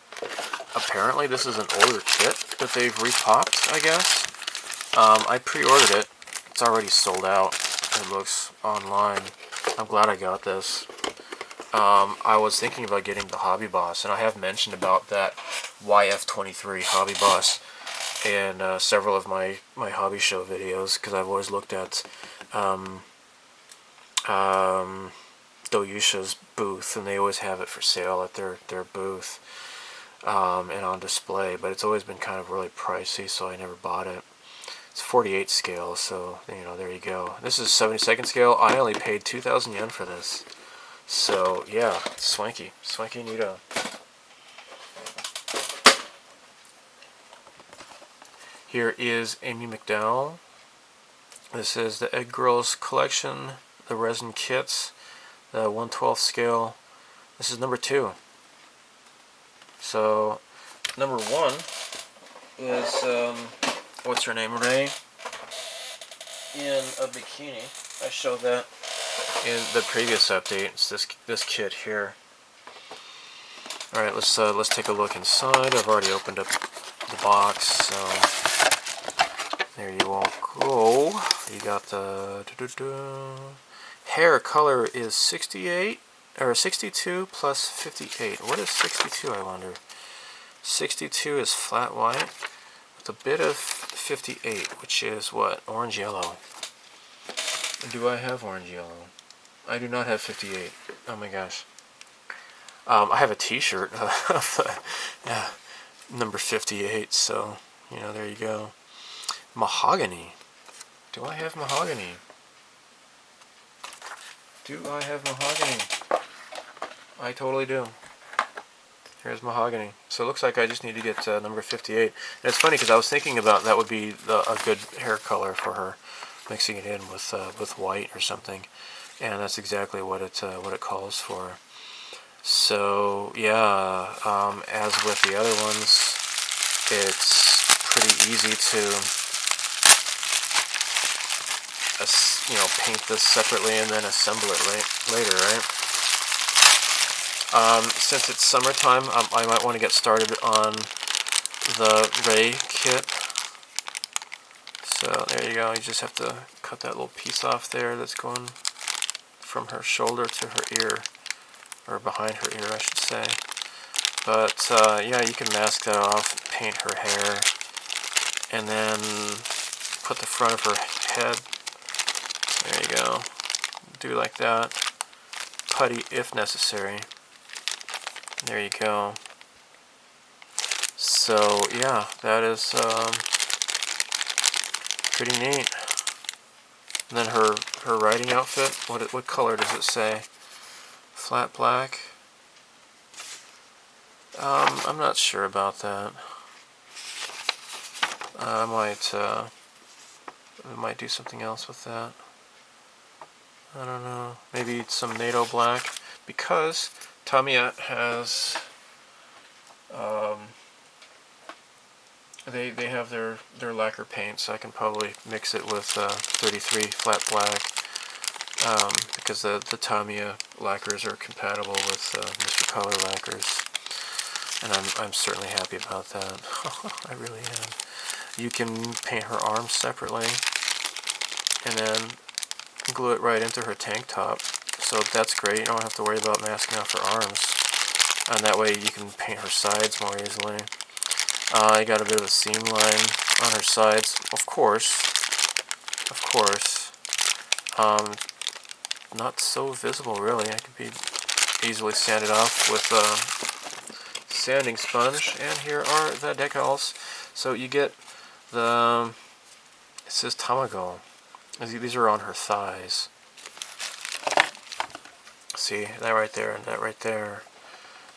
Apparently this is an older kit that they've repopped, I guess. I pre-ordered it. It's already sold out. It looks online. I'm glad I got this. I was thinking about getting the Hobby Boss, and I have mentioned about that YF-23 Hobby Boss in several of my hobby show videos, because I've always looked at Doyusha's booth, and they always have it for sale at their booth and on display, but it's always been kind of really pricey, so I never bought it. It's 48 scale, so you know, there you go. This is 72nd scale. I only paid 2,000 yen for this. So yeah, swanky neato. Here is Amy McDowell. This is the Egg Girls collection, the resin kits, the 1/12 scale. This is number 2. So number 1 is, what's her name, Ray, in a bikini. I showed that in the previous update. It's this kit here. All right, let's take a look inside. I've already opened up the box, so there you all go. You got the hair color is 68 or 62 plus 58. What is 62? I wonder. 62 is flat white with a bit of 58, which is what? Orange yellow. Do I have orange yellow? I do not have 58. Oh my gosh. I have a t-shirt of number 58, so, you know, there you go. Mahogany. Do I have mahogany? Do I have mahogany? I totally do. Here's mahogany. So it looks like I just need to get number 58. And it's funny because I was thinking about that would be a good hair color for her, mixing it in with white or something, and that's exactly what it calls for. So yeah, as with the other ones, it's pretty easy to paint this separately and then assemble it later, right? Since it's summertime, I might want to get started on the Ray kit. So there you go. You just have to cut that little piece off there that's going from her shoulder to her ear, or behind her ear, I should say. But yeah, you can mask that off, paint her hair, and then put the front of her head. There you go. Do like that. Putty if necessary. There you go. So yeah, that is pretty neat. And then her riding outfit. What color does it say? Flat black. I'm not sure about that. I might do something else with that. I don't know. Maybe some NATO black, because Tamiya has they have their lacquer paint, so I can probably mix it with 33 flat black, because the Tamiya lacquers are compatible with Mr. Color lacquers, and I'm certainly happy about that. I really am. You can paint her arms separately, and then glue it right into her tank top. So that's great. You don't have to worry about masking off her arms. And that way you can paint her sides more easily. I got a bit of a seam line on her sides, of course. Of course. Not so visible, really. I could be easily sanded off with a sanding sponge. And here are the decals. So you get the... It says Tamago. These are on her thighs. See, that right there and that right there.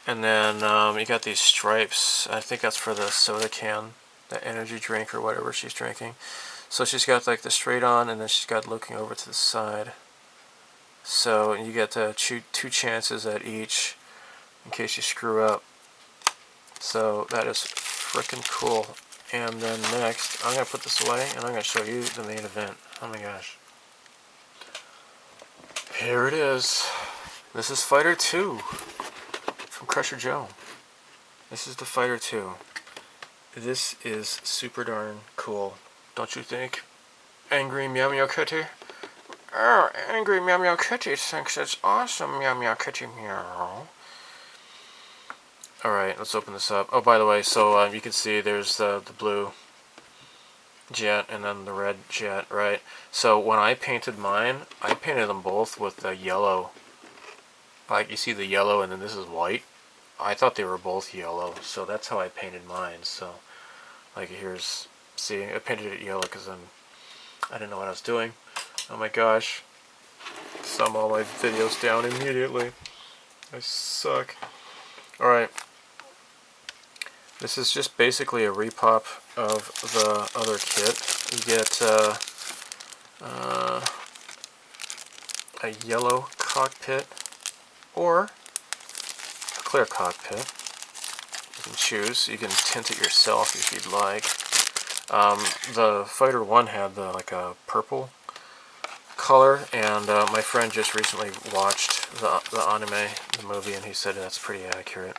And then you got these stripes. I think that's for the soda can, the energy drink or whatever she's drinking. So she's got like the straight on, and then she's got looking over to the side. So you get two chances at each in case you screw up. So that is frickin' cool. And then next, I'm going to put this away, and I'm going to show you the main event. Oh my gosh. Here it is. This is Fighter 2 from Crusher Joe. This is the Fighter 2. This is super darn cool, don't you think? Angry Meow Meow Kitty? Oh, Angry Meow Meow Kitty thinks it's awesome, Meow Meow Kitty Meow. Alright, let's open this up. Oh, by the way, so you can see there's the blue jet and then the red jet, right? So when I painted mine, I painted them both with the yellow. Like, you see the yellow and then this is white. I thought they were both yellow, so that's how I painted mine. So, like, here's, see, I painted it yellow because I didn't know what I was doing. Oh my gosh. Sum all my videos down immediately. I suck. Alright. This is just basically a repop of the other kit. You get a yellow cockpit or a clear cockpit. You can choose. You can tint it yourself if you'd like. The Fighter 1 had like a purple color, and my friend just recently watched the anime, the movie, and he said that's pretty accurate.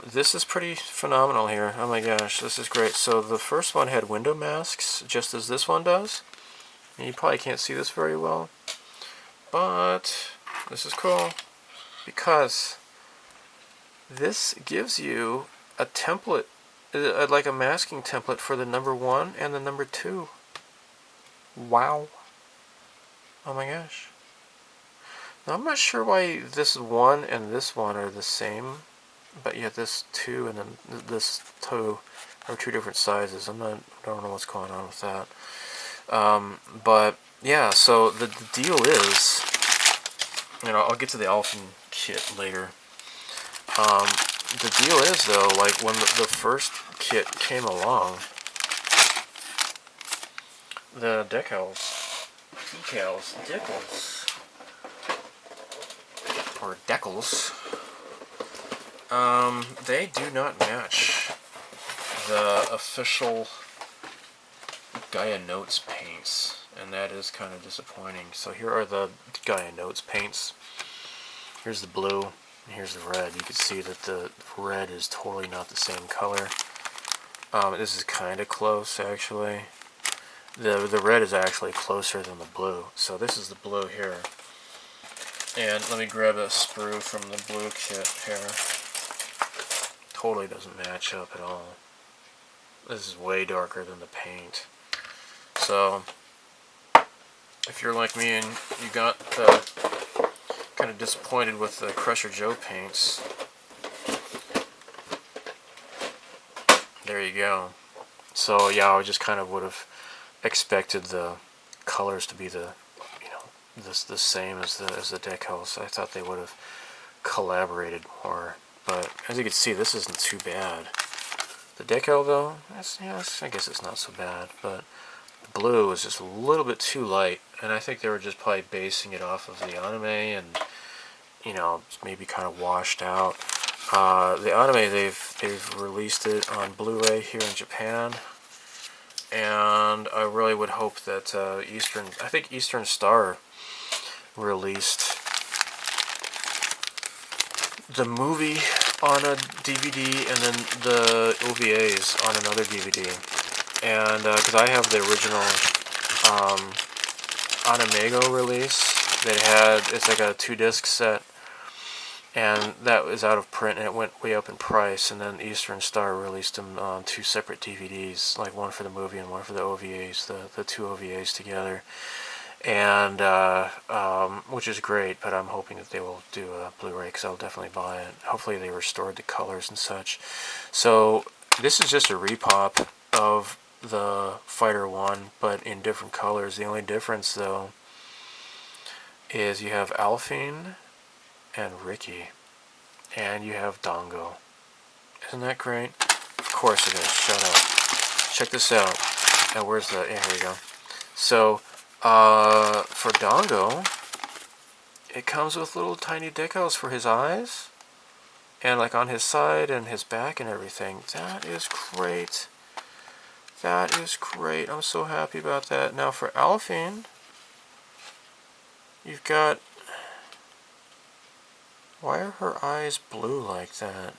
This is pretty phenomenal here. Oh my gosh, this is great. So the first one had window masks, just as this one does. And you probably can't see this very well, but this is cool because this gives you a template, like a masking template for the number 1 and the number 2. Wow. Oh my gosh. Now I'm not sure why this 1 and this 1 are the same, but yet this 2 and then this 2 are 2 different sizes. I don't know what's going on with that. But yeah, so the deal is, I'll get to the Alphen kit later. The deal is though, like when the first kit came along, the decals, they do not match the official Gaia Notes paints, and that is kind of disappointing. So here are the Gaia Notes paints. Here's the blue, and here's the red. You can see that the red is totally not the same color. This is kind of close, actually. The red is actually closer than the blue. So this is the blue here. And let me grab a sprue from the blue kit here. Totally doesn't match up at all. This is way darker than the paint. So, if you're like me and you got kind of disappointed with the Crusher Joe paints, there you go. So yeah, I just kind of would have expected the colors to be the same as the decals. I thought they would have collaborated more, but as you can see, this isn't too bad. The decal though, I guess it's not so bad, but the blue is just a little bit too light, and I think they were just probably basing it off of the anime and maybe kind of washed out. The anime, they've released it on Blu-ray here in Japan, and I really would hope that I think Eastern Star released the movie on a DVD and then the OVAs on another DVD. And because I have the original Animego release, it's like a 2-disc set, and that was out of print and it went way up in price, and then Eastern Star released them on 2 separate DVDs, like one for the movie and one for the OVAs, the 2 OVAs together. And which is great, but I'm hoping that they will do a Blu-ray because I'll definitely buy it. Hopefully they restored the colors and such. So this is just a repop of the Fighter 1, but in different colors. The only difference though is you have Alphen and Ricky, and you have Dongo. Isn't that great? Of course it is. Shut up. Check this out. Now where's the... Yeah, here we go. So for Dongo, it comes with little tiny decals for his eyes, and like on his side and his back and everything. That is great. That is great. I'm so happy about that. Now for Alphen, you've got... Why are her eyes blue like that?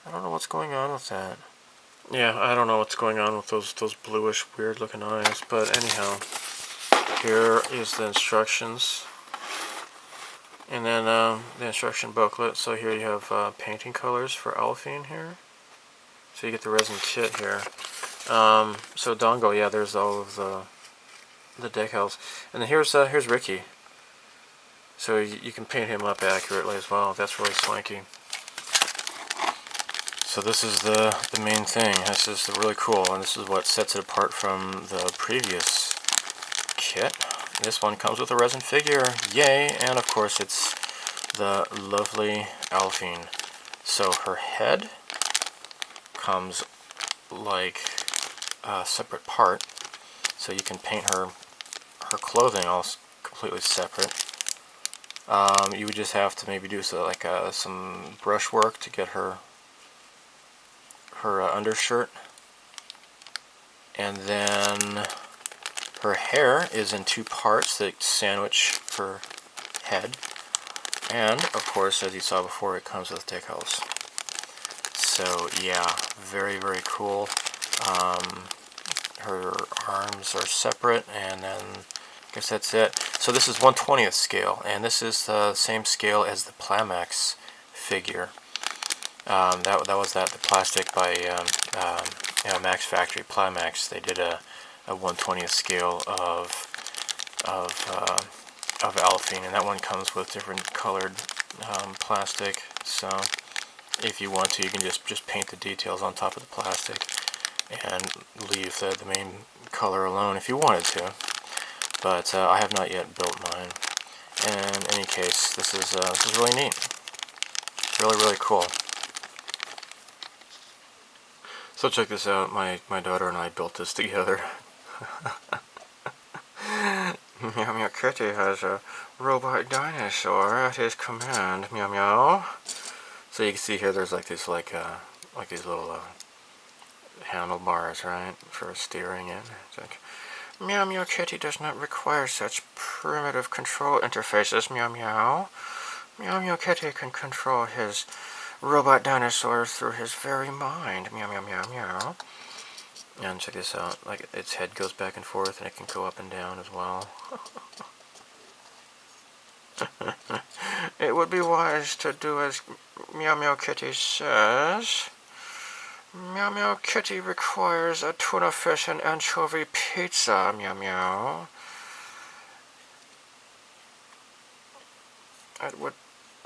I don't know what's going on with that. Yeah, I don't know what's going on with those bluish, weird-looking eyes. But anyhow, here is the instructions, and then the instruction booklet. So here you have painting colors for Alphen here. So you get the resin kit here. So Dongo, yeah, there's all of the decals, and then here's Ricky. So you can paint him up accurately as well. That's really swanky. So this is the main thing. This is really cool, and this is what sets it apart from the previous kit. This one comes with a resin figure, yay! And of course it's the lovely Alphen. So her head comes like a separate part, so you can paint her clothing all completely separate. You would just have to maybe do some brush work to get her undershirt, and then her hair is in two parts that sandwich her head, and of course, as you saw before, it comes with decals. So yeah, very, very cool. Her arms are separate, and then I guess that's it. So this is 1/20th scale, and this is the same scale as the Plamex figure. That was the plastic by Max Factory Plamex. They did a 1/20th scale of Alphine, and that one comes with different colored plastic. So if you want to, you can just paint the details on top of the plastic and leave the main color alone if you wanted to. But I have not yet built mine. And in any case, this is really neat. Really, really cool. So check this out. My daughter and I built this together. Meow Meow Kitty has a robot dinosaur at his command. Meow Meow. So you can see here, there's like these little handlebars, right, for steering it. It's like, Meow Meow Kitty does not require such primitive control interfaces. Meow Meow. Meow Meow Kitty can control his robot dinosaurs through his very mind. Meow Meow Meow Meow. And check this out, like its head goes back and forth, and it can go up and down as well. It would be wise to do as Meow Meow Kitty says. Meow Meow Kitty requires a tuna fish and anchovy pizza. Meow Meow. It would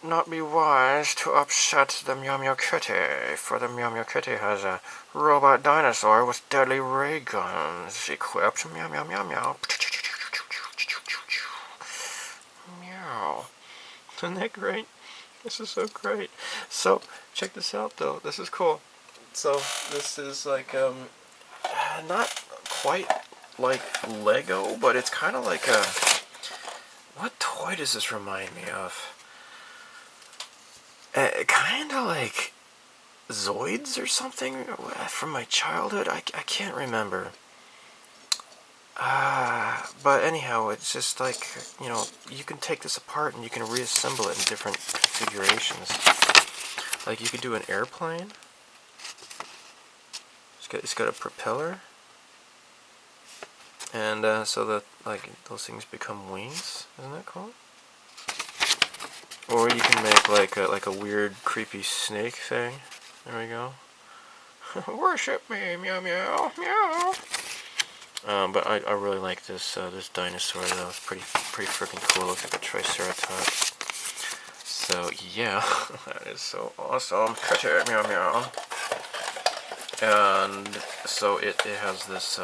not be wise to upset the Meow Meow Kitty, for the Meow Meow Kitty has a robot dinosaur with deadly ray guns equipped. Meow Meow Meow Meow. Meow. Isn't that great? This is so great. So, check this out though. This is cool. So, this is like, not quite like Lego, but it's kind of like a... What toy does this remind me of? Kind of like Zoids or something from my childhood. I can't remember. But anyhow, it's just like, you know, you can take this apart and you can reassemble it in different configurations. Like you could do an airplane. It's got a propeller, and so that like those things become wings. Isn't that cool? Or you can make like a weird, creepy snake thing. There we go. Worship me, meow meow meow. But I really like this dinosaur though. It's pretty freaking cool. Looks like a triceratops. So yeah, that is so awesome. Catch it, meow meow. And so it has this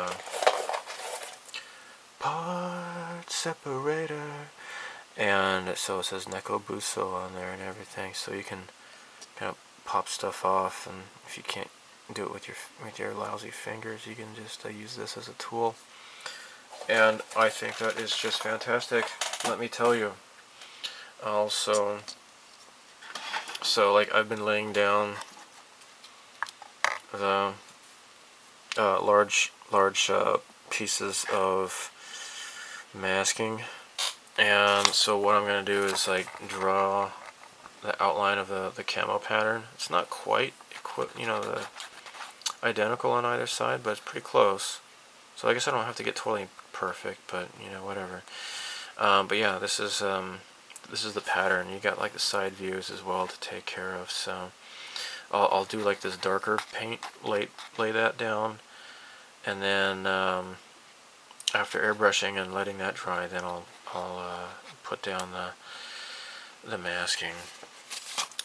part separator, and so it says Neko Buso on there and everything. So you can kind of pop stuff off, and if you can't do it with your lousy fingers, you can just use this as a tool. And I think that is just fantastic. Let me tell you. Also, so like I've been laying down the large pieces of masking, and so what I'm going to do is like draw the outline of the camo pattern. It's not quite the identical on either side, but it's pretty close. So I guess I don't have to get totally perfect, but whatever. But yeah, this is the pattern. You got like the side views as well to take care of. So I'll do like this darker paint, lay that down, and then after airbrushing and letting that dry, then I'll put down the masking.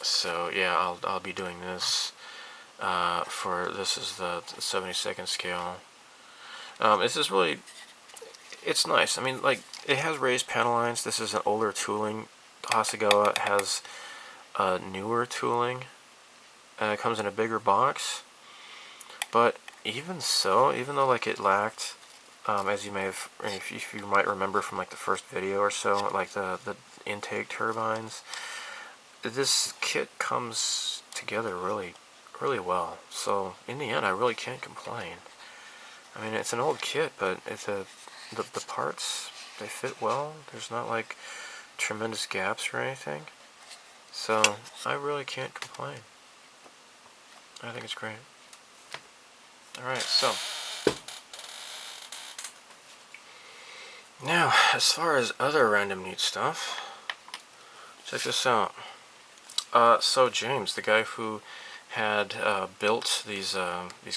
So yeah, I'll be doing this this is the 72nd scale. This is really, it's nice. I mean, like, it has raised panel lines. This is an older tooling. Hasegawa has newer tooling. It comes in a bigger box. But even so, even though like it lacked as you may have, if you might remember from like the first video or so, like the intake turbines. This kit comes together really well. So in the end, I really can't complain. I mean, it's an old kit, but the parts, they fit well. There's not like tremendous gaps or anything. So I really can't complain. I think it's great. Alright, so now, as far as other random neat stuff, check this out. So James, the guy who had built these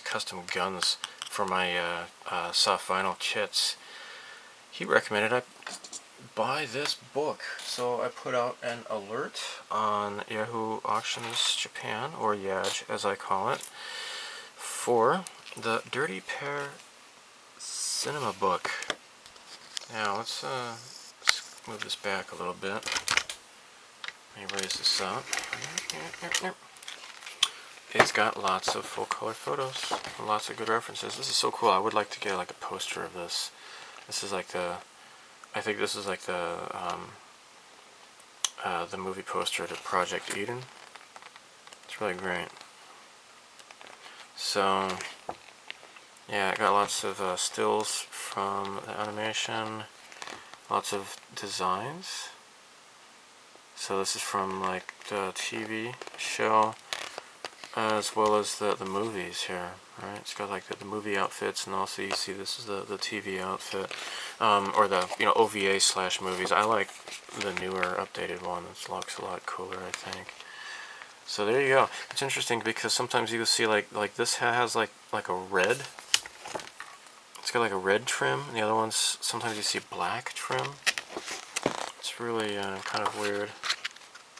custom guns for my soft vinyl kits, he recommended I buy this book. So I put out an alert on Yahoo Auctions Japan, or Yaj as I call it, for the Dirty Pair Cinema book. Now let's move this back a little bit. Let me raise this up. It's got lots of full color photos, lots of good references. This is so cool. I would like to get like a poster of this. This is like I think this is like the movie poster to Project Eden. It's really great. So yeah, I got lots of stills from the animation, lots of designs. So this is from like the TV show, as well as the movies here, right? It's got like the movie outfits, and also you see this is the TV outfit, or the OVA / movies. I like the newer updated one. It looks a lot cooler, I think. So there you go. It's interesting because sometimes you see like this has like a red. It's got like a red trim, and the other ones sometimes you see black trim. It's really kind of weird.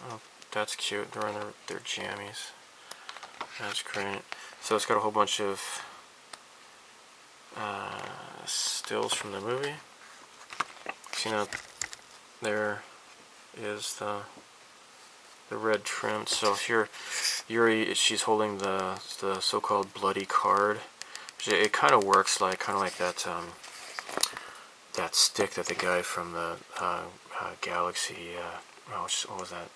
Oh, that's cute. They're on their jammies. That's great. So it's got a whole bunch of stills from the movie. See now, there is the red trim. So here, Yuri, she's holding the so-called bloody card. It kind of works like that that stick that the guy from the Galaxy. What was that?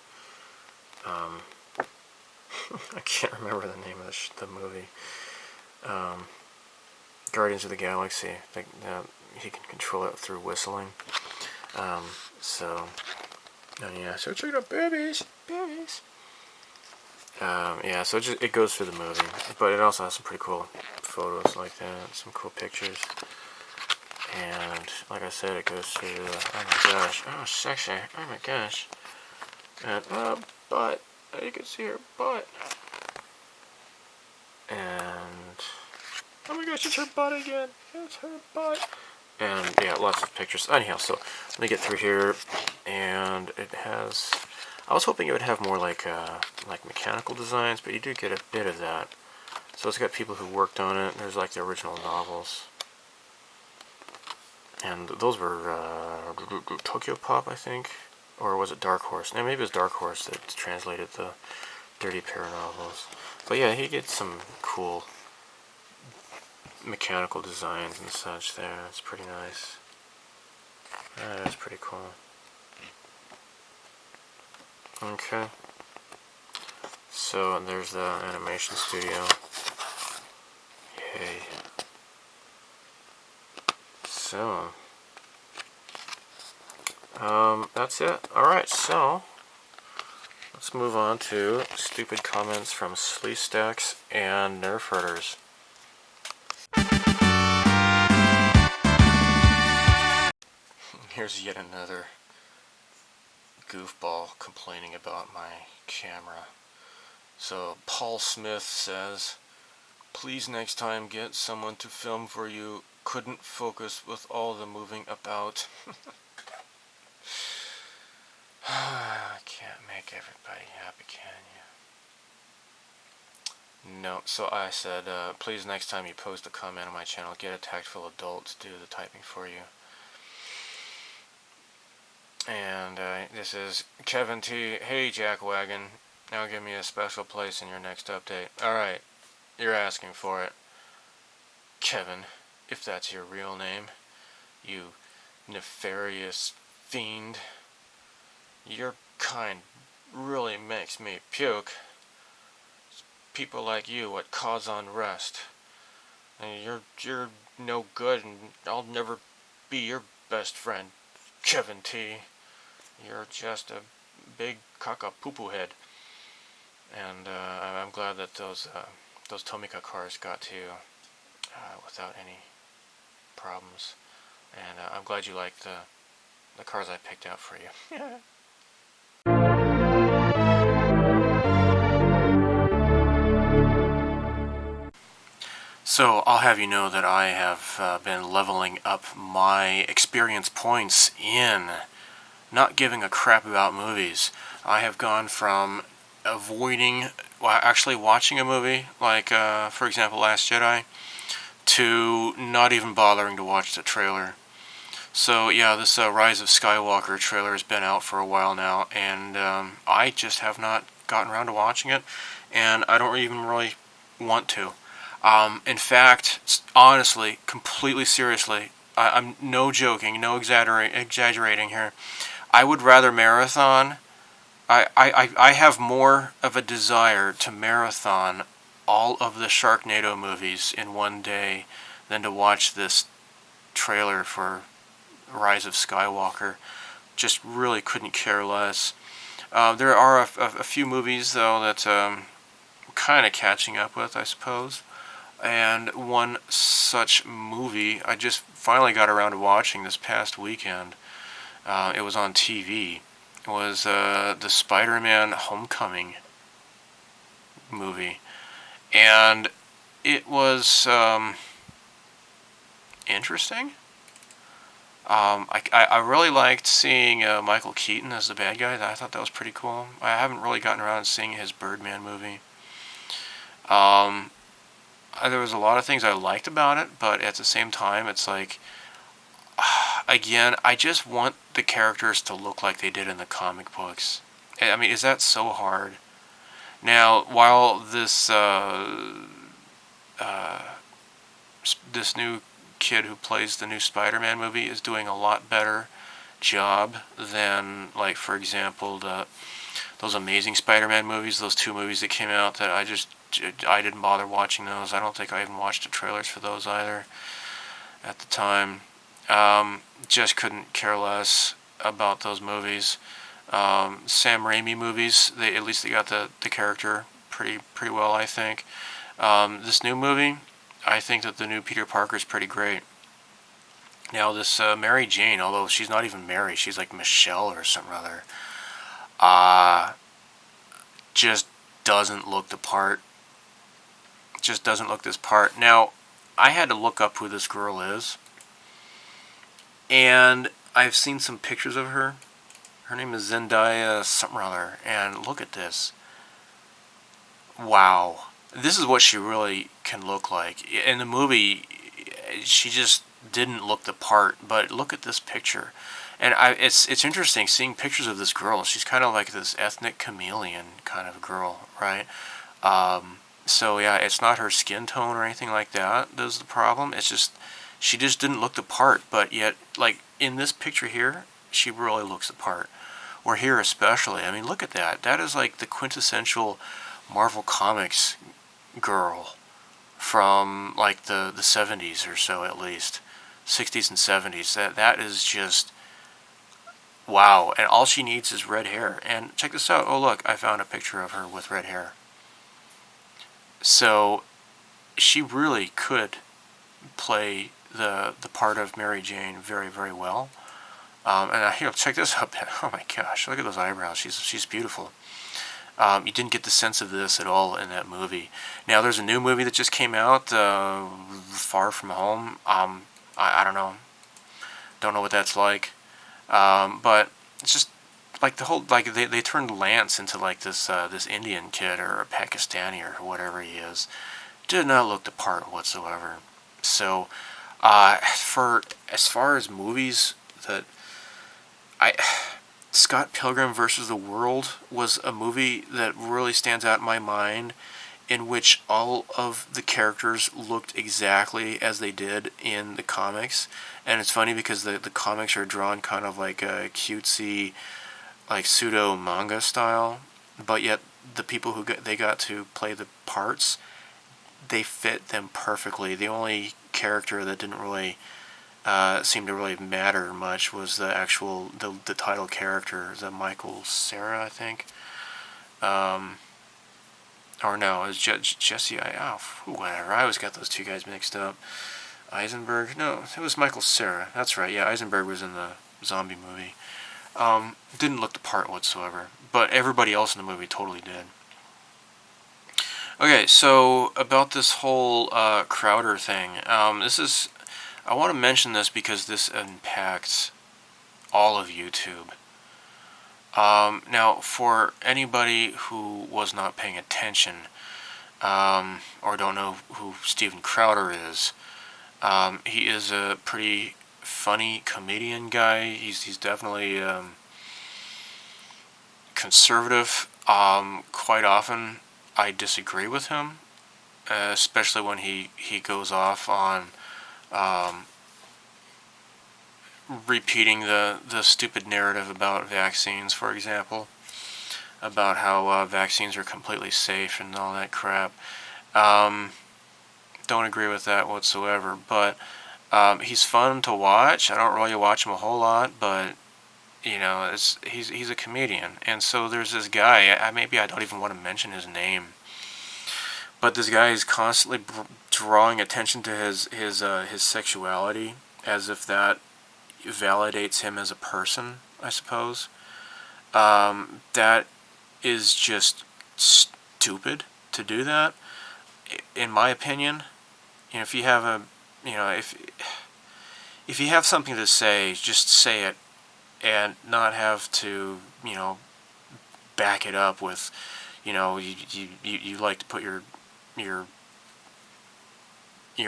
I can't remember the name of the movie. Guardians of the Galaxy. He can control it through whistling. So yeah. So check it out, babies. Yeah. So it goes through the movie, but it also has some pretty cool photos like that. Some cool pictures. And like I said, it goes through. Oh my gosh. Oh, sexy. Oh my gosh. And butt. You can see her butt. And oh my gosh, it's her butt again. It's her butt. And yeah, lots of pictures. Anyhow, so let me get through here, and it has. I was hoping it would have more like mechanical designs, but you do get a bit of that. So it's got people who worked on it. There's like the original novels, and those were Tokyo Pop, I think, or was it Dark Horse? No, maybe it was Dark Horse that translated the Dirty Pair novels. But yeah, he gets some cool mechanical designs and such there. It's pretty nice. That's pretty cool. Okay. So there's the animation studio. Yay. So that's it. Alright, so let's move on to stupid comments from Sleestacks and Nerf Herders. Here's yet another goofball complaining about my camera. So Paul Smith says, please next time get someone to film for you. Couldn't focus with all the moving about. I can't make everybody happy, can you? No, so I said, please next time you post a comment on my channel, get a tactful adult to do the typing for you. And this is Kevin T. Hey, Jackwagon. Now give me a special place in your next update. Alright, you're asking for it. Kevin, if that's your real name. you nefarious fiend. Your kind really makes me puke. It's people like you what cause unrest. And you're no good, and I'll never be your best friend, Kevin T. You're just a big caca-poo-poo head. And I'm glad that those Tomica cars got to you without any problems. And I'm glad you liked the cars I picked out for you. So I'll have you know that I have been leveling up my experience points in not giving a crap about movies. I have gone from avoiding, well, actually watching a movie, like for example Last Jedi, to not even bothering to watch the trailer. So yeah, this Rise of Skywalker trailer has been out for a while now, and I just have not gotten around to watching it, and I don't even really want to. In fact, honestly, completely seriously, I'm no joking, no exaggerating here. I would rather marathon. I have more of a desire to marathon all of the Sharknado movies in one day than to watch this trailer for Rise of Skywalker. Just really couldn't care less. There are a few movies, though, that I'm kind of catching up with, I suppose. And one such movie I just finally got around to watching this past weekend. It was on TV. It was the Spider-Man Homecoming movie. And it was interesting. I really liked seeing Michael Keaton as the bad guy. I thought that was pretty cool. I haven't really gotten around to seeing his Birdman movie. There was a lot of things I liked about it, but at the same time, it's like, again, I just want the characters to look like they did in the comic books. I mean, is that so hard? Now, while this new kid who plays the new Spider-Man movie is doing a lot better job than, like, for example, those Amazing Spider-Man movies, those two movies that came out that I didn't bother watching those. I don't think I even watched the trailers for those either at the time. Just couldn't care less about those movies. Sam Raimi movies, at least they got the character pretty well, I think. This new movie, I think that the new Peter Parker is pretty great. Now this Mary Jane, although she's not even Mary, she's like Michelle or something or other, just doesn't look the part. Just doesn't look this part. Now, I had to look up who this girl is, and I've seen some pictures of her. Her name is Zendaya something or other, and look at this. Wow. This is what she really can look like. In the movie, she just didn't look the part, but look at this picture. And it's interesting seeing pictures of this girl. She's kind of like this ethnic chameleon kind of girl, right? So yeah, it's not her skin tone or anything like that that's the problem. It's just, she just didn't look the part, but yet, like, in this picture here, she really looks the part. Or here especially. I mean, look at that. That is like the quintessential Marvel Comics girl from, like, the 70s or so, at least. 60s and 70s. That is just, wow. And all she needs is red hair. And check this out. Oh, look, I found a picture of her with red hair. So she really could play the part of Mary Jane very, very well. And check this out. Oh my gosh, look at those eyebrows. She's beautiful. You didn't get the sense of this at all in that movie. Now there's a new movie that just came out, Far From Home. I don't know. Don't know what that's like. But it's just like the whole, like, they turned Lance into like this Indian kid or a Pakistani or whatever he is. Did not look the part whatsoever. So as far as movies that Scott Pilgrim versus the World was a movie that really stands out in my mind, in which all of the characters looked exactly as they did in the comics. And it's funny because the comics are drawn kind of like a cutesy, like pseudo manga style, but yet the people who they got to play the parts, they fit them perfectly. The only character that didn't really seem to really matter much was the actual the title character, the Michael Cera, I think. Or no, it was Jesse. Whatever. I always got those two guys mixed up. Eisenberg. No, it was Michael Cera. That's right. Yeah, Eisenberg was in the zombie movie. Didn't look the part whatsoever, but everybody else in the movie totally did. Okay, so about this whole Crowder thing. I want to mention this because this impacts all of YouTube. Now, for anybody who was not paying attention, or don't know who Steven Crowder is, he is a pretty funny comedian guy. He's definitely conservative. Quite often, I disagree with him, especially when he goes off on repeating the stupid narrative about vaccines, for example, about how vaccines are completely safe and all that crap. Don't agree with that whatsoever, but he's fun to watch. I don't really watch him a whole lot, but you know, he's a comedian. And so there's this guy, maybe I don't even want to mention his name, but this guy is constantly drawing attention to his sexuality, as if that validates him as a person, I suppose. That is just stupid to do that, in my opinion. You know, if you have a, you know, if you have something to say, just say it, and not have to, you know, back it up with, you know, you like to put your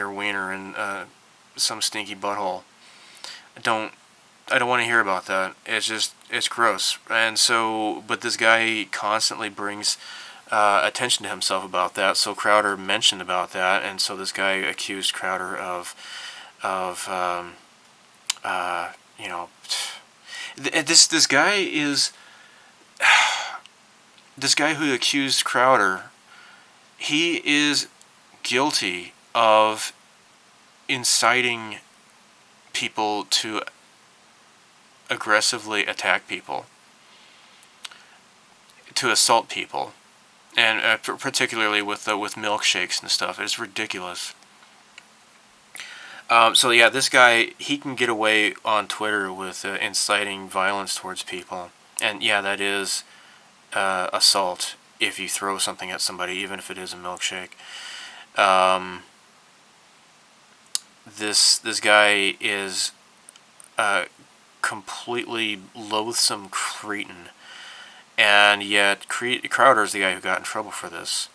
wiener in some stinky butthole. I don't want to hear about that. It's gross. And so, but this guy constantly brings attention to himself about that. So Crowder mentioned about that, and so this guy accused Crowder of you know, this guy is this guy who accused Crowder. He is guilty of inciting people to aggressively attack people, to assault people, and particularly with milkshakes and stuff. It's ridiculous. So yeah, this guy, he can get away on Twitter with inciting violence towards people, and yeah, that is assault if you throw something at somebody, even if it is a milkshake. This guy is completely loathsome cretin, and yet Crowder is the guy who got in trouble for this.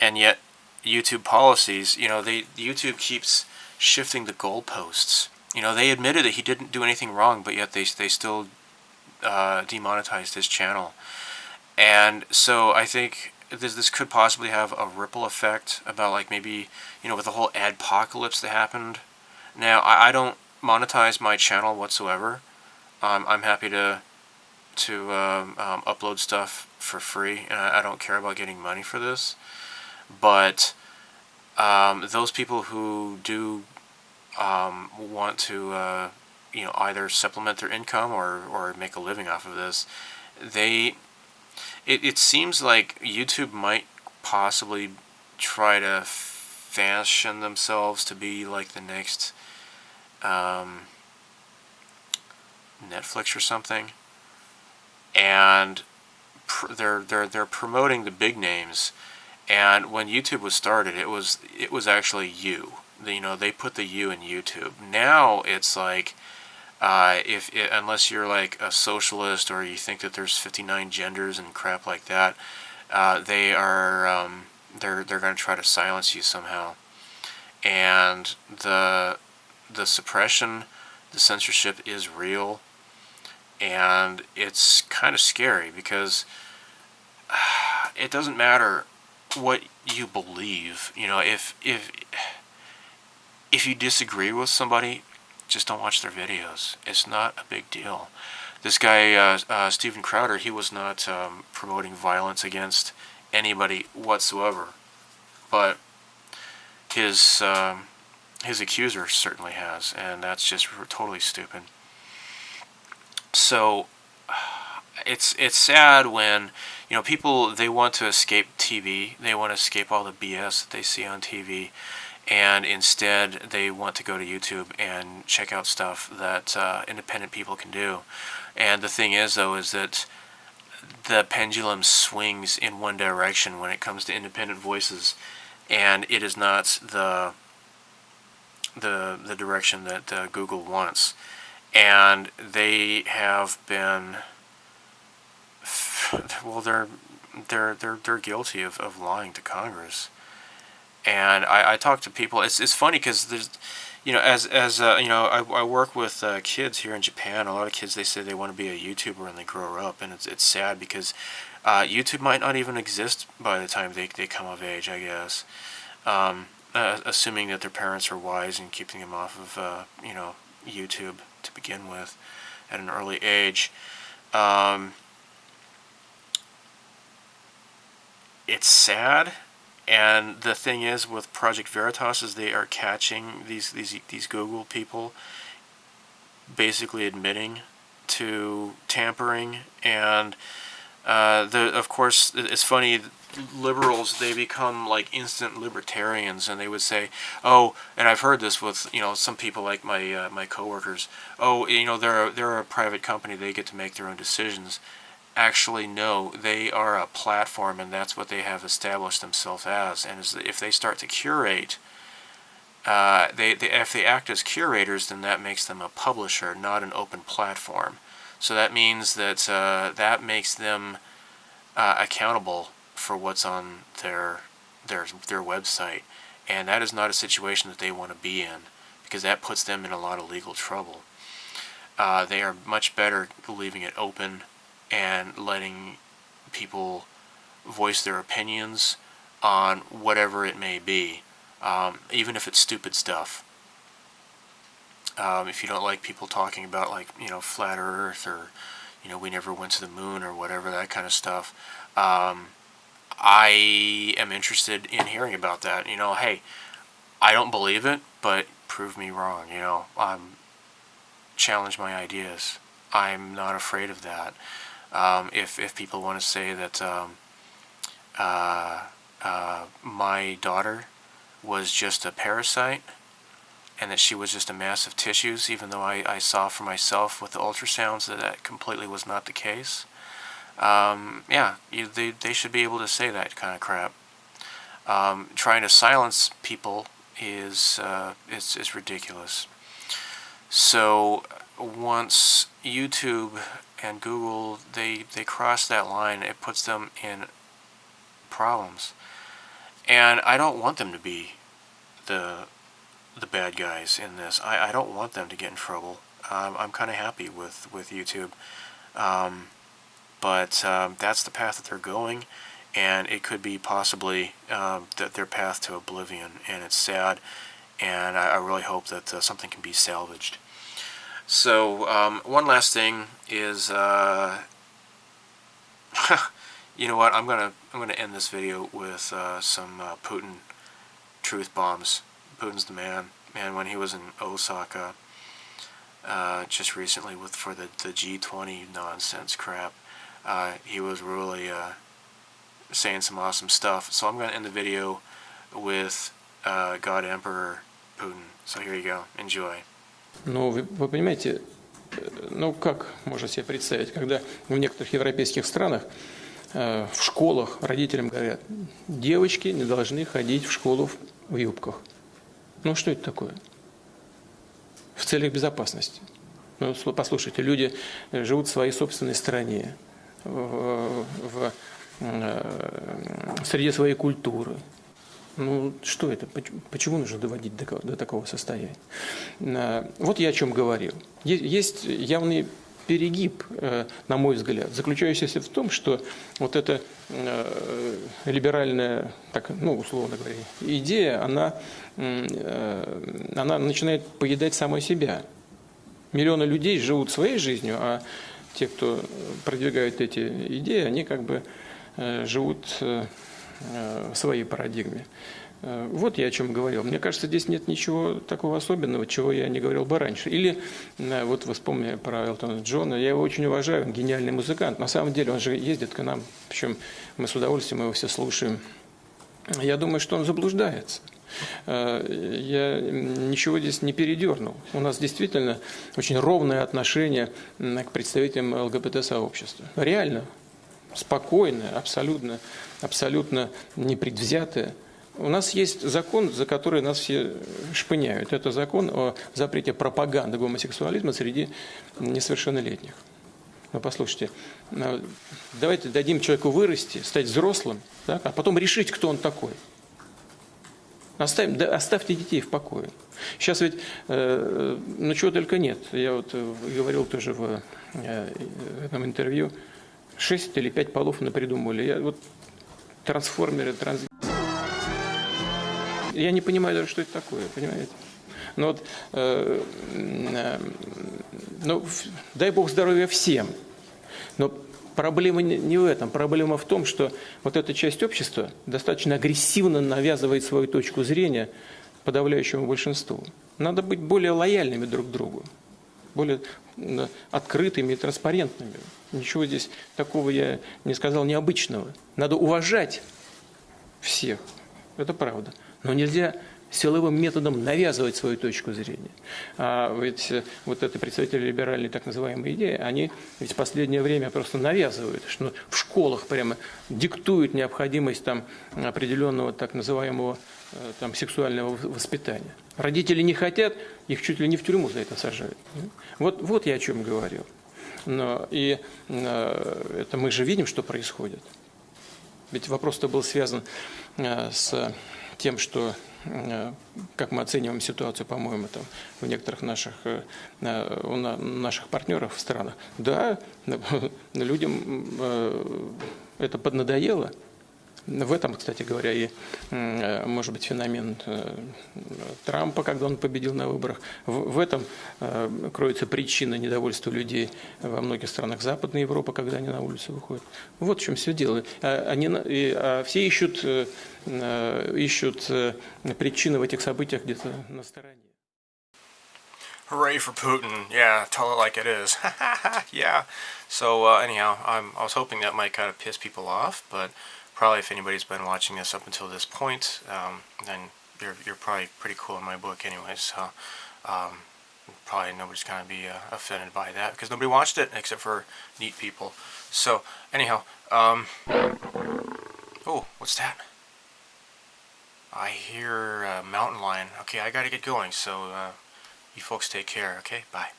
And yet YouTube policies, you know, YouTube keeps shifting the goalposts. You know, they admitted that he didn't do anything wrong, but yet they still demonetized his channel. And so I think this could possibly have a ripple effect about, like, maybe, you know, with the whole adpocalypse that happened. Now, I don't monetize my channel whatsoever. I'm happy to upload stuff for free, and I don't care about getting money for this. But those people who do want to, you know, either supplement their income or make a living off of this, it seems like YouTube might possibly try to fashion themselves to be like the next Netflix or something, and they're promoting the big names. And when YouTube was started, it was actually you. You know, they put the U in YouTube. Now it's like, unless you're like a socialist or you think that there's 59 genders and crap like that, they're going to try to silence you somehow. And the suppression, the censorship is real, and it's kind of scary because it doesn't matter what you believe. You know, if you disagree with somebody, just don't watch their videos. It's not a big deal. This guy, Steven Crowder, he was not promoting violence against anybody whatsoever, but his accuser certainly has, and that's just totally stupid. So it's sad when, you know, people, they want to escape TV, they want to escape all the BS that they see on TV, and instead they want to go to YouTube and check out stuff that independent people can do. And the thing is, though, is that the pendulum swings in one direction when it comes to independent voices, and it is not the direction that Google wants. And they have been, well, they're guilty of lying to Congress. And I talk to people. It's funny because there's, you know, as you know, I work with kids here in Japan. A lot of kids, they say they want to be a YouTuber when they grow up, and it's sad because YouTube might not even exist by the time they come of age, I guess. Assuming that their parents are wise and keeping them off of you know, YouTube to begin with at an early age. It's sad. And the thing is, with Project Veritas, is they are catching these Google people basically admitting to tampering. And of course, it's funny, liberals, they become like instant libertarians, and they would say, oh, and I've heard this with, you know, some people like my coworkers, oh, you know, they're a private company, they get to make their own decisions. Actually, no, they are a platform, and that's what they have established themselves as. And if they start to curate, if they act as curators, then that makes them a publisher, not an open platform. So that means that that makes them accountable for what's on their website, and that is not a situation that they want to be in, because that puts them in a lot of legal trouble. They are much better leaving it open and letting people voice their opinions on whatever it may be, even if it's stupid stuff. If you don't like people talking about, like, you know, flat Earth, or, you know, we never went to the moon, or whatever, that kind of stuff, I am interested in hearing about that. You know, hey, I don't believe it, but prove me wrong. You know, challenge my ideas. I'm not afraid of that. If people want to say that my daughter was just a parasite, and that she was just a mass of tissues, even though I saw for myself with the ultrasounds that completely was not the case, yeah, they should be able to say that kind of crap. Trying to silence people is ridiculous. So once YouTube and Google, they cross that line, it puts them in problems. And I don't want them to be the bad guys in this. I don't want them to get in trouble. I'm kind of happy with YouTube. But that's the path that they're going, and it could be possibly their path to oblivion, and it's sad, and I really hope that something can be salvaged. So one last thing is, you know what? I'm gonna end this video with some Putin truth bombs. Putin's the man. Man, when he was in Osaka just recently for the G20 nonsense crap, he was really saying some awesome stuff. So I'm gonna end the video with God Emperor Putin. So here you go. Enjoy. Ну, вы понимаете, ну как можно себе представить, когда в некоторых европейских странах в школах родителям говорят, девочки не должны ходить в школу в юбках. Ну что это такое? В целях безопасности. Ну, послушайте, люди живут в своей собственной стране, в среде своей культуры. Ну, что это? Почему нужно доводить до такого состояния? Вот я о чем говорил. Есть явный перегиб, на мой взгляд, заключающийся в том, что вот эта либеральная, так, ну, условно говоря, идея, она начинает поедать самой себя. Миллионы людей живут своей жизнью, а те, кто продвигают эти идеи, они как бы живут в своей парадигме. Вот я о чем говорил. Мне кажется, здесь нет ничего такого особенного, чего я не говорил бы раньше. Или вот вы вспомнили про Элтона Джона. Я его очень уважаю, он гениальный музыкант. На самом деле он же ездит к нам, причем мы с удовольствием его все слушаем. Я думаю, что он заблуждается. Я ничего здесь не передернул. У нас действительно очень ровное отношение к представителям ЛГБТ-сообщества. Реально, спокойное, абсолютно непредвзятое. У нас есть закон, за который нас все шпыняют. Это закон о запрете пропаганды гомосексуализма среди несовершеннолетних. Ну, послушайте, давайте дадим человеку вырасти, стать взрослым, так, а потом решить, кто он такой. Оставьте детей в покое. Сейчас ведь, ну чего только нет. Я вот говорил тоже в этом интервью, 6 или 5 полов напридумывали. Вот трансформеры, Я не понимаю даже, что это такое, понимаете? Но вот, ну, дай Бог здоровья всем. Но проблема не в этом. Проблема в том, что вот эта часть общества достаточно агрессивно навязывает свою точку зрения подавляющему большинству. Надо быть более лояльными друг к другу, более открытыми и транспарентными. Ничего здесь такого я не сказал необычного. Надо уважать всех, это правда. Но нельзя силовым методом навязывать свою точку зрения. А ведь вот это представители либеральной так называемой идеи, они ведь в последнее время просто навязывают, что в школах прямо диктуют необходимость там определенного так называемого там сексуального воспитания. Родители не хотят, их чуть ли не в тюрьму за это сажают. Вот я о чем говорил. И это мы же видим, что происходит. Ведь вопрос-то был связан с тем, что, как мы оцениваем ситуацию, по-моему, там, в некоторых наших партнеров в странах, да, людям это поднадоело. В этом, кстати говоря, и, может быть, феномен Трампа, когда он победил на выборах. В этом кроется причина недовольства людей во многих странах Западной Европы, когда они на улицу выходят. Вот в чем все дело. Все ищут причины в этих событиях где-то на стороне. Hooray for Putin. Yeah, tell it like it is. Yeah. So, anyhow, I was hoping that might kind of piss people off, but probably if anybody's been watching this up until this point, then you're probably pretty cool in my book anyways. So, probably nobody's going to be offended by that because nobody watched it except for neat people. So, anyhow, oh, what's that? I hear a mountain lion. Okay, I got to get going. So, you folks take care, okay? Bye.